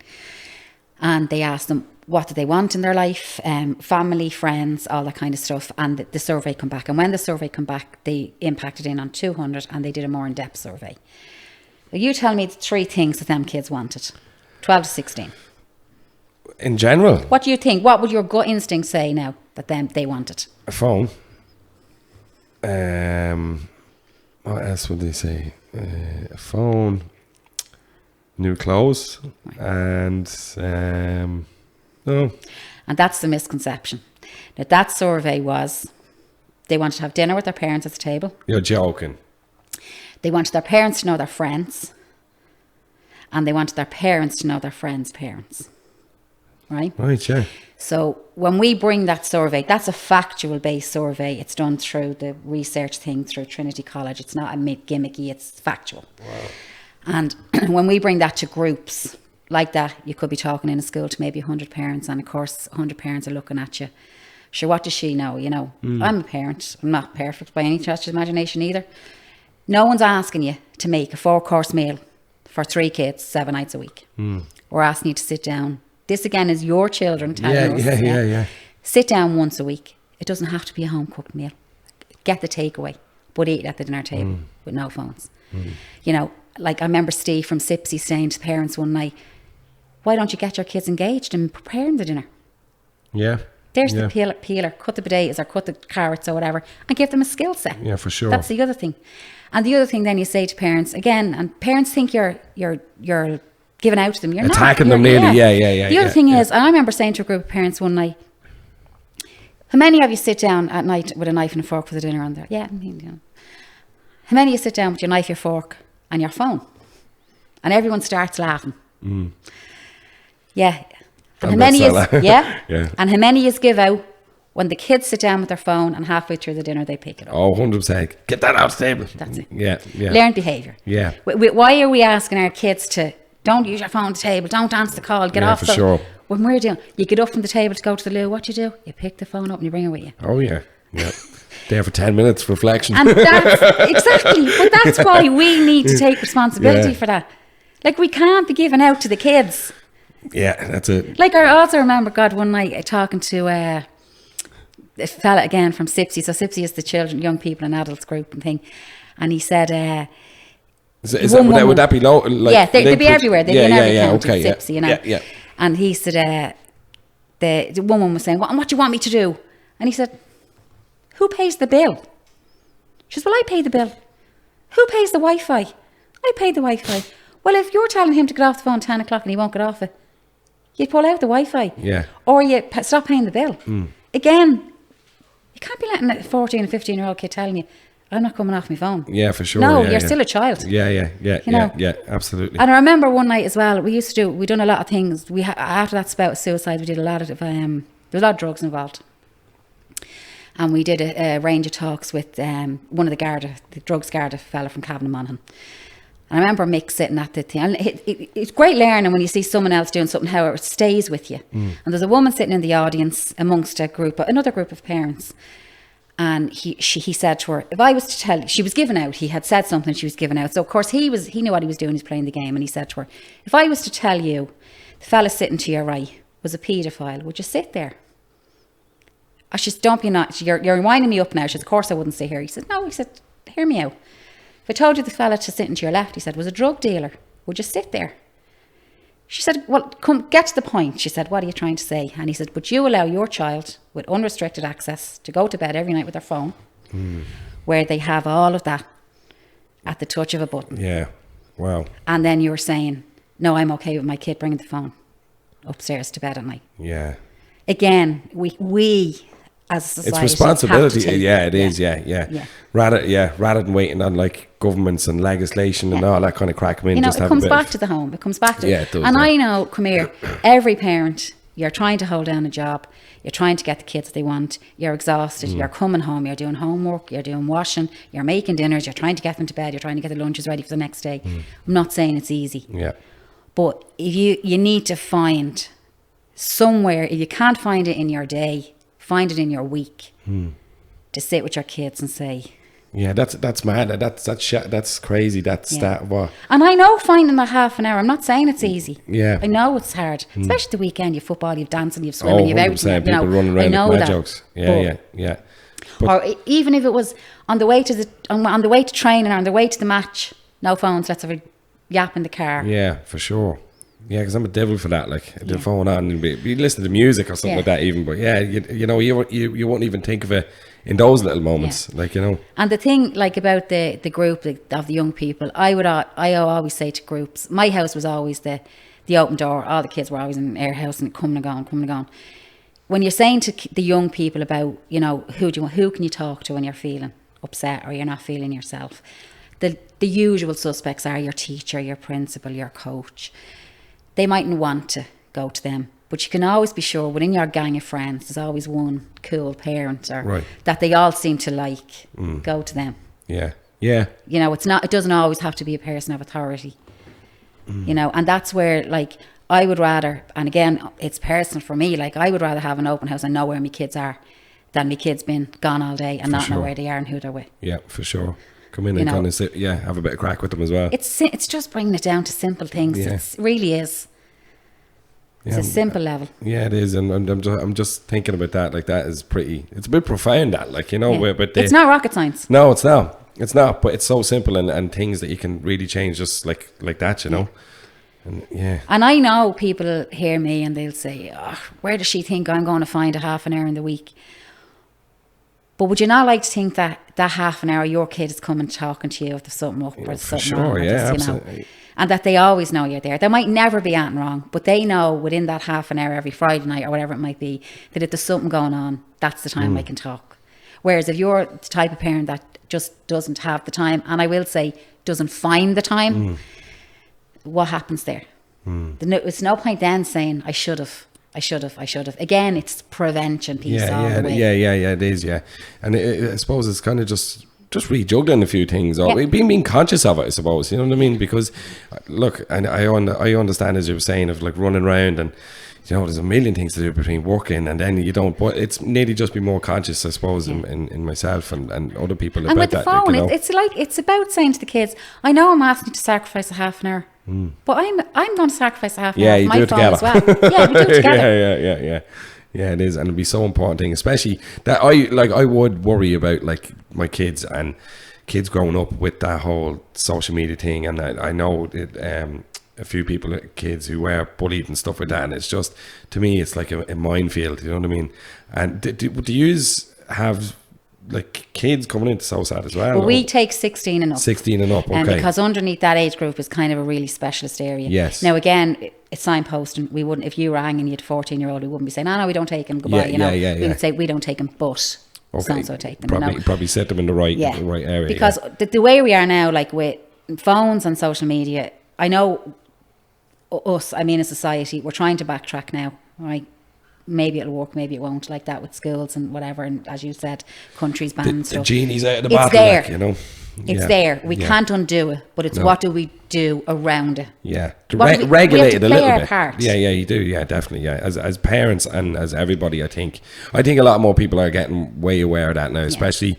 And they asked them, what do they want in their life? Family, friends, all that kind of stuff. And the survey come back. And when the survey come back, they impacted in on 200 and they did a more in-depth survey. You tell me the 3 things that them kids wanted. 12 to 16. In general? What do you think? What would your gut instinct say now that they wanted? A phone. What else would they say? A phone. New clothes. And no. And that's the misconception. Now, that survey was, they wanted to have dinner with their parents at the table. You're joking. They wanted their parents to know their friends. And they wanted their parents to know their friends' parents. Right? Right, yeah. So when we bring that survey, that's a factual based survey. It's done through the research thing through Trinity College. It's not a gimmicky, it's factual. Wow. And when we bring that to groups like that, you could be talking in a school to maybe 100 parents, and of course 100 parents are looking at you. Sure, what does she know? You know, I'm a parent. I'm not perfect by any stretch of imagination either. No one's asking you to make a 4-course meal for 3 kids 7 nights a week. We're asking you to sit down. This again is your children telling us. Yeah. Sit down once a week. It doesn't have to be a home cooked meal. Get the takeaway, but eat at the dinner table with no phones. You know, like I remember Steve from Sipsy saying to parents one night, why don't you get your kids engaged in preparing the dinner? Yeah. There's the peeler, cut the potatoes or cut the carrots or whatever, and give them a skill set. Yeah, for sure. That's the other thing. And the other thing then you say to parents, again, and parents think you're giving out to them. You're attacking not. them nearly. Yeah. The other thing is, and I remember saying to a group of parents one night, how many of you sit down at night with a knife and a fork for the dinner on there? Yeah, you know. How many of you sit down with your knife, your fork, and your phone? And everyone starts laughing. Yeah. And how I'm many not is, yeah? Yeah. And how many is give out when the kids sit down with their phone and halfway through the dinner they pick it up? Oh, 100%. Get that out the table. That's it. Yeah, yeah. Learned behaviour. Yeah. Why are we asking our kids to don't use your phone at the table, don't answer the call, get Yeah, off for the... sure. When we're doing, you get up from the table to go to the loo, what do? You pick the phone up and you bring it with you. Oh, yeah. Yeah. There for 10 minutes, reflection. And that's, exactly, but that's why we need to take responsibility for that. Like, we can't be giving out to the kids. Yeah, that's it. Like, I also remember, God, one night talking to a fella again from SIPSI. So SIPSI is the children, young people and adults group and thing. And he said... would that be low? Like, yeah, they'd be everywhere. They'd be in every county, okay, SIPSI, you know. Yeah. And he said, the woman was saying, what do you want me to do? And he said, who pays the bill? She says, well, I pay the bill. Who pays the Wi-Fi? I pay the Wi-Fi. Well, if you're telling him to get off the phone at 10 o'clock and he won't get off it, you pull out the Wi-Fi. Yeah. Or you stop paying the bill. Again, you can't be letting a 14 and 15-year-old kid telling you, I'm not coming off my phone. Yeah, for sure. No, yeah, you're still a child. Yeah, You know? absolutely. And I remember one night as well, we done a lot of things. After that spout of suicide, we did a lot of, there was a lot of drugs involved. And we did a range of talks with one of the drugs Garda fella from Cavan Monaghan. And I remember Mick sitting at the thing. And it's great learning when you see someone else doing something, how it stays with you. And there's a woman sitting in the audience amongst another group of parents. And he said to her, if I was to tell you, she was giving out, he had said something, she was giving out. So of course he knew what he was doing, he's playing the game. And he said to her, if I was to tell you, the fella sitting to your right was a paedophile, would you sit there? She said, don't be not, you're winding me up now. She said, of course I wouldn't sit here. He said, no, he said, hear me out. If I told you the fella to sit to your left, he said, was a drug dealer, would you sit there? She said, well, come, get to the point. She said, what are you trying to say? And he said, would you allow your child with unrestricted access to go to bed every night with their phone, where they have all of that at the touch of a button? Yeah, wow. And then you were saying, no, I'm okay with my kid bringing the phone upstairs to bed at night. Yeah. Again, we as a society, it's responsibility. have to take, It is. Yeah. Rather than waiting on like governments and legislation and all that kind of crack. I mean, just it comes back to the home. It comes back to it does. And I know, come here, every parent, you're trying to hold down a job, you're trying to get the kids they want, you're exhausted, you're coming home, you're doing homework, you're doing washing, you're making dinners, you're trying to get them to bed, you're trying to get the lunches ready for the next day. I'm not saying it's easy. Yeah. But if you need to find somewhere, if you can't find it in your day, find it in your week to sit with your kids and say, yeah, that's mad. That's crazy. That what. And I know finding that half an hour, I'm not saying it's easy. Yeah. I know it's hard, especially the weekend. You've football, you've dancing, you've swimming, you've everything. People running around I know with that. jokes. Yeah. Or even if it was on the way to training or on the way to the match, no phones, let's have a yap in the car. Yeah, for sure. Yeah, because I'm a devil for that. Like the phone on and be listening to music or something like that. Even, but yeah, you know, you won't even think of it in those little moments, like, you know. And the thing, like, about the group of the young people, I always say to groups, my house was always the open door. All the kids were always in our house and coming and going. When you're saying to the young people about, you know, who can you talk to when you're feeling upset or you're not feeling yourself, the usual suspects are your teacher, your principal, your coach. They mightn't want to go to them, but you can always be sure within your gang of friends there's always one cool parent or that they all seem to like. Go to them. Yeah. You know, it doesn't always have to be a person of authority. You know, and that's where, like, I would rather, and again, it's personal for me, like, I would rather have an open house and know where my kids are than my kids been gone all day and not know where they are and who they're with. Yeah, for sure. Come in and kind of sit, have a bit of crack with them as well. It's just bringing it down to simple things. It really is. It's a simple level. Yeah, it is, and I'm just thinking about that. Like, that is pretty. It's a bit profound. That, like, you know, but it's not rocket science. No, it's not. It's not. But it's so simple and things that you can really change just like that. You know. And And I know people hear me and they'll say, oh, "Where does she think I'm going to find a half an hour in the week?" But would you not like to think that half an hour your kid is coming talking to you if there's something up or something wrong? Absolutely. You know? And that they always know you're there. They might never be anything wrong, but they know within that half an hour every Friday night or whatever it might be, that if there's something going on, that's the time I can talk. Whereas if you're the type of parent that just doesn't have the time, and I will say doesn't find the time, what happens there? It's no point then saying I should have. Again, it's prevention piece. Yeah, it is, yeah. And I suppose it's kind of just rejuggling a few things, or being conscious of it, I suppose, you know what I mean? Because look, and I understand, as you were saying, of like running around, and you know, there's a million things to do between working and then you don't, but it's nearly just be more conscious, I suppose, in myself and other people and about with the that. phone, you know? it's about saying to the kids, I know I'm asking you to sacrifice a half an hour, but I'm going to sacrifice a half an hour for my phone as well. Yeah, we do it together. Yeah, it is, and it'd be so important thing, especially that I would worry about like my kids and kids growing up with that whole social media thing, and I know it, a few people, kids who were bullied and stuff like that, and it's just, to me, it's like a minefield, you know what I mean? And do you have like kids coming into SOSAD as well? Well, we take 16 and up. 16 and up, okay. And because underneath that age group is kind of a really specialist area. Yes. Now again, it's signposting. We wouldn't, if you rang and you had a 14-year-old, we wouldn't be saying, no, we don't take him, goodbye, you know. We would say, we don't take him, but so take them. Probably set them in the right area. Because the way we are now, like with phones and social media, I know us, I mean, as society, we're trying to backtrack now, right? Maybe it'll work, maybe it won't, like that with schools and whatever, and as you said, countries ban stuff. The genie's out of the bottle, it's there, like, you know. It's there. We can't undo it, but it's what do we do around it? Yeah, regulate it a little bit. Part. Yeah, you do. Yeah, definitely. Yeah, as parents and as everybody, I think a lot more people are getting way aware of that now. Especially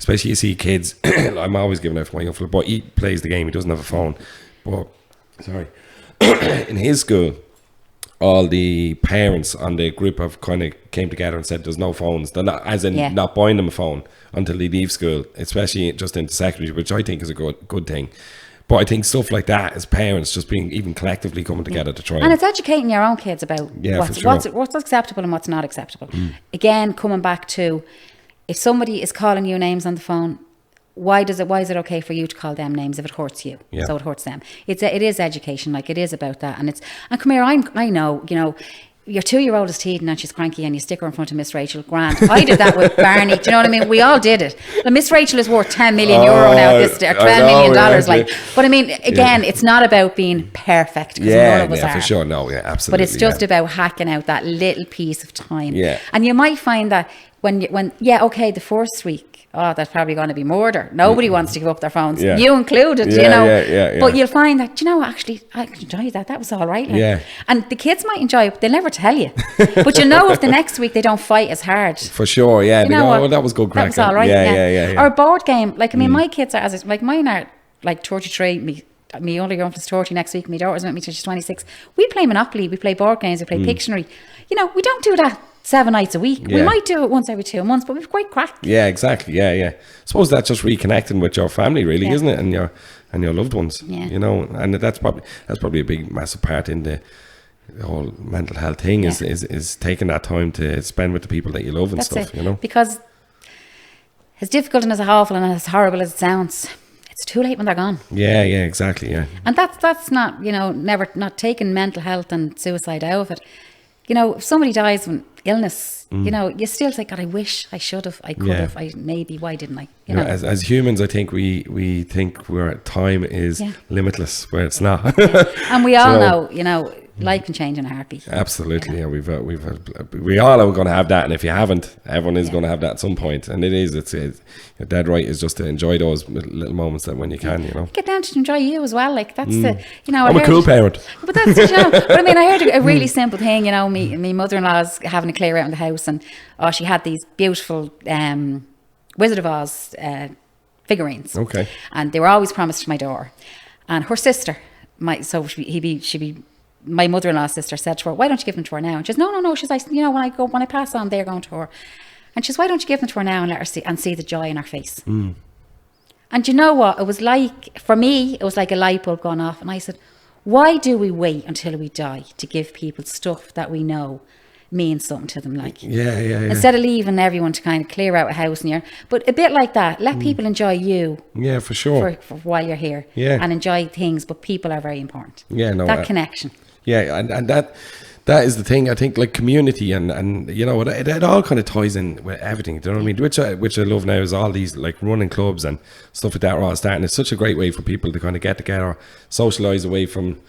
you see kids. I'm always giving out for my young fella, but he plays the game. He doesn't have a phone. But in his school, all the parents on the group have kind of came together and said there's no phones. They're not, as in not buying them a phone until they leave school, especially just into secondary, which I think is a good thing. But I think stuff like that, as parents, just being even collectively coming together to try. And it's educating your own kids about what's acceptable and what's not acceptable. Again, coming back to, if somebody is calling you names on the phone, why is it okay for you to call them names if it hurts you? So it hurts them. It is education, like it is about that. And come here, I know, you know, your 2-year-old is teething and she's cranky and you stick her in front of Miss Rachel. Grant. I did that with Barney. Do you know what I mean? We all did it. But Miss Rachel is worth 10 million euro now, or $12 million. Like, but I mean, again, it's not about being perfect. None of us are. For sure. No, absolutely. But it's just about hacking out that little piece of time. Yeah. And you might find that the first week, that's probably going to be murder. Nobody wants to give up their phones, you included, you know. But you'll find that, you know, actually, I enjoyed that. That was all right. Like. And the kids might enjoy it, they'll never tell you. But you know, if the next week they don't fight as hard. For sure, yeah. You know well, that was good crack. That was all right. Yeah. Or a board game. Like, I mean, my kids are, like mine are like 33, me older girl is 30 next week, my daughter's with me till she's 26. We play Monopoly, we play board games, we play Pictionary. You know, we don't do that 7 nights a week. We might do it once every 2 months, but we've quite cracked. Yeah, exactly. Yeah. Suppose that's just reconnecting with your family, really, isn't it? And your loved ones. Yeah. You know, and that's probably a big, massive part in the whole mental health thing is taking that time to spend with the people that you love and stuff. You know, because as difficult and as awful and as horrible as it sounds, it's too late when they're gone. Yeah, exactly. Yeah. And that's not, you know, not taking mental health and suicide out of it. You know, if somebody dies from illness, you know, you still think, God, I wish I should have, I could have, why didn't I? You know? As humans, I think we think time is limitless, where it's not. And we all know, you know, life can change in a heartbeat. Absolutely, you know? We all are going to have that, and if you haven't, everyone is going to have that at some point. And it's dead right is just to enjoy those little moments that when you can, you know. Get down to enjoy you as well, like that's the, you know. I'm a cool parent. But that's, you know, but I mean, I heard a really simple thing, you know. Me mother-in-law's having a clear out in the house, and she had these beautiful Wizard of Oz figurines. Okay. And they were always promised to my door, and her sister, she'd be. My mother-in-law's sister said to her, why don't you give them to her now? And she says, no. She's like, you know, when I pass on, they're going to her. And she says, why don't you give them to her now and let her see the joy in her face? And you know what? It was like, for me, it was like a light bulb going off. And I said, why do we wait until we die to give people stuff that we know means something to them? Like, instead of leaving everyone to kind of clear out a house but a bit like that, let people enjoy you. Yeah, for sure. For while you're here. Yeah. And enjoy things, but people are very important. Yeah, no. That connection. Yeah, and that is the thing. I think, like, community and you know, it all kind of ties in with everything. Do you know what I mean? Which I love now is all these like running clubs and stuff like that are all starting. It's such a great way for people to kind of get together, socialise away from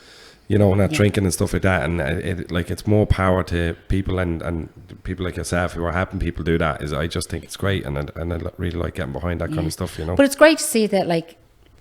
you know, not drinking and stuff like that. And it's more power to people and people like yourself who are helping people do that. I just think it's great, and I really like getting behind that kind of stuff, you know. But it's great to see that, like,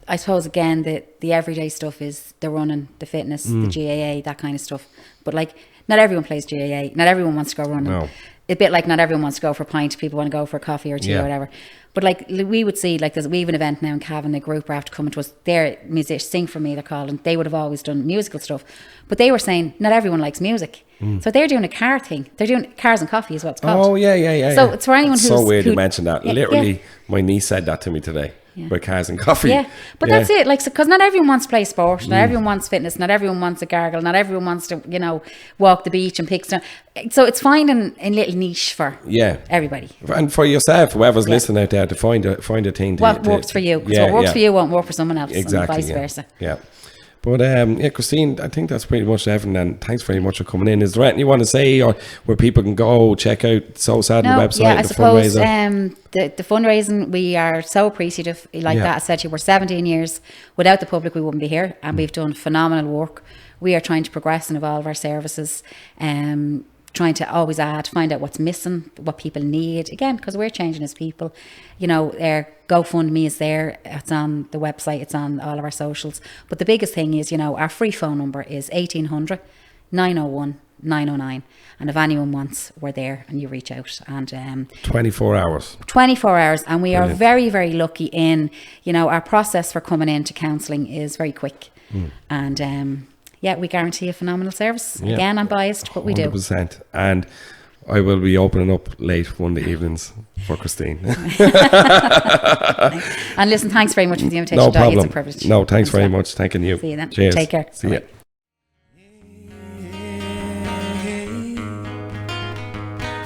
I suppose again the everyday stuff is the running, the fitness, the GAA, that kind of stuff. But like, not everyone plays GAA. Not everyone wants to go running. No. A bit like not everyone wants to go for a pint. People want to go for a coffee or tea or whatever. But like, we would see, like, we have an event now in Cavan, a group are after coming to us. They're musicians, Sing For Me they're called, and they would have always done musical stuff. But they were saying not everyone likes music. So they're doing a car thing. They're doing cars and coffee is what it's called. Oh, yeah. So it's for anyone it's who's... so weird you mentioned that. Yeah, Literally, my niece said that to me today. About cars and coffee. Yeah, but that's it. Like, because not everyone wants to play sport, not everyone wants fitness, not everyone wants a gargle, not everyone wants to, you know, walk the beach and pick stuff. So it's finding a little niche for everybody. And for yourself, whoever's listening out there, to find a thing. What works for you. Because what works for you won't work for someone else. Exactly. And vice versa. Yeah. But Christine, I think that's pretty much everything. And thanks very much for coming in. Is there anything you want to say, or where people can go check out SOSAD and the website? Yeah, I the suppose fundraiser? The fundraising, we are so appreciative. Like that, I said to you, we're 17 years. Without the public, we wouldn't be here, and we've done phenomenal work. We are trying to progress and evolve our services. Trying to always add, find out what's missing, what people need. Again, because we're changing as people. You know, our GoFundMe is there. It's on the website. It's on all of our socials. But the biggest thing is, you know, our free phone number is 1800 901 909. And if anyone wants, we're there, and you reach out. And 24 hours. 24 hours. And we are very, very lucky in, you know, our process for coming into counselling is very quick. And we guarantee a phenomenal service. Yeah. Again, I'm biased, but we 100%. Do. And I will be opening up late one of the evenings for Christine. And listen, thanks very much for the invitation. No problem. It's a privilege. No, thanks very much. Thanking you. See you then. Cheers. Take care. See you.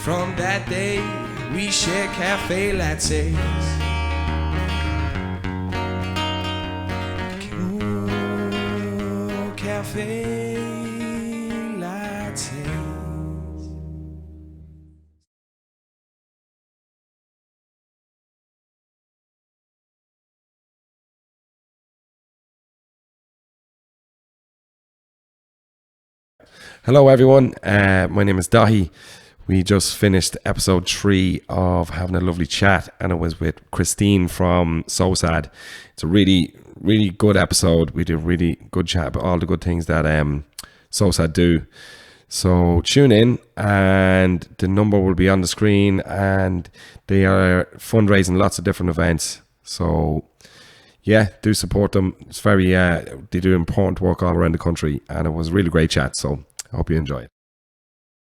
From that day, we share cafe lattes. Cafe lattes. Hello everyone, my name is Dahi. We just finished episode 3 of Having a Lovely Chat, and it was with Christine from SOSAD. It's a really, really good episode. We did a really good chat about all the good things that SOSAD do. So tune in, and the number will be on the screen, and they are fundraising lots of different events. So yeah, do support them. It's very, they do important work all around the country, and it was a really great chat. So I hope you enjoy it.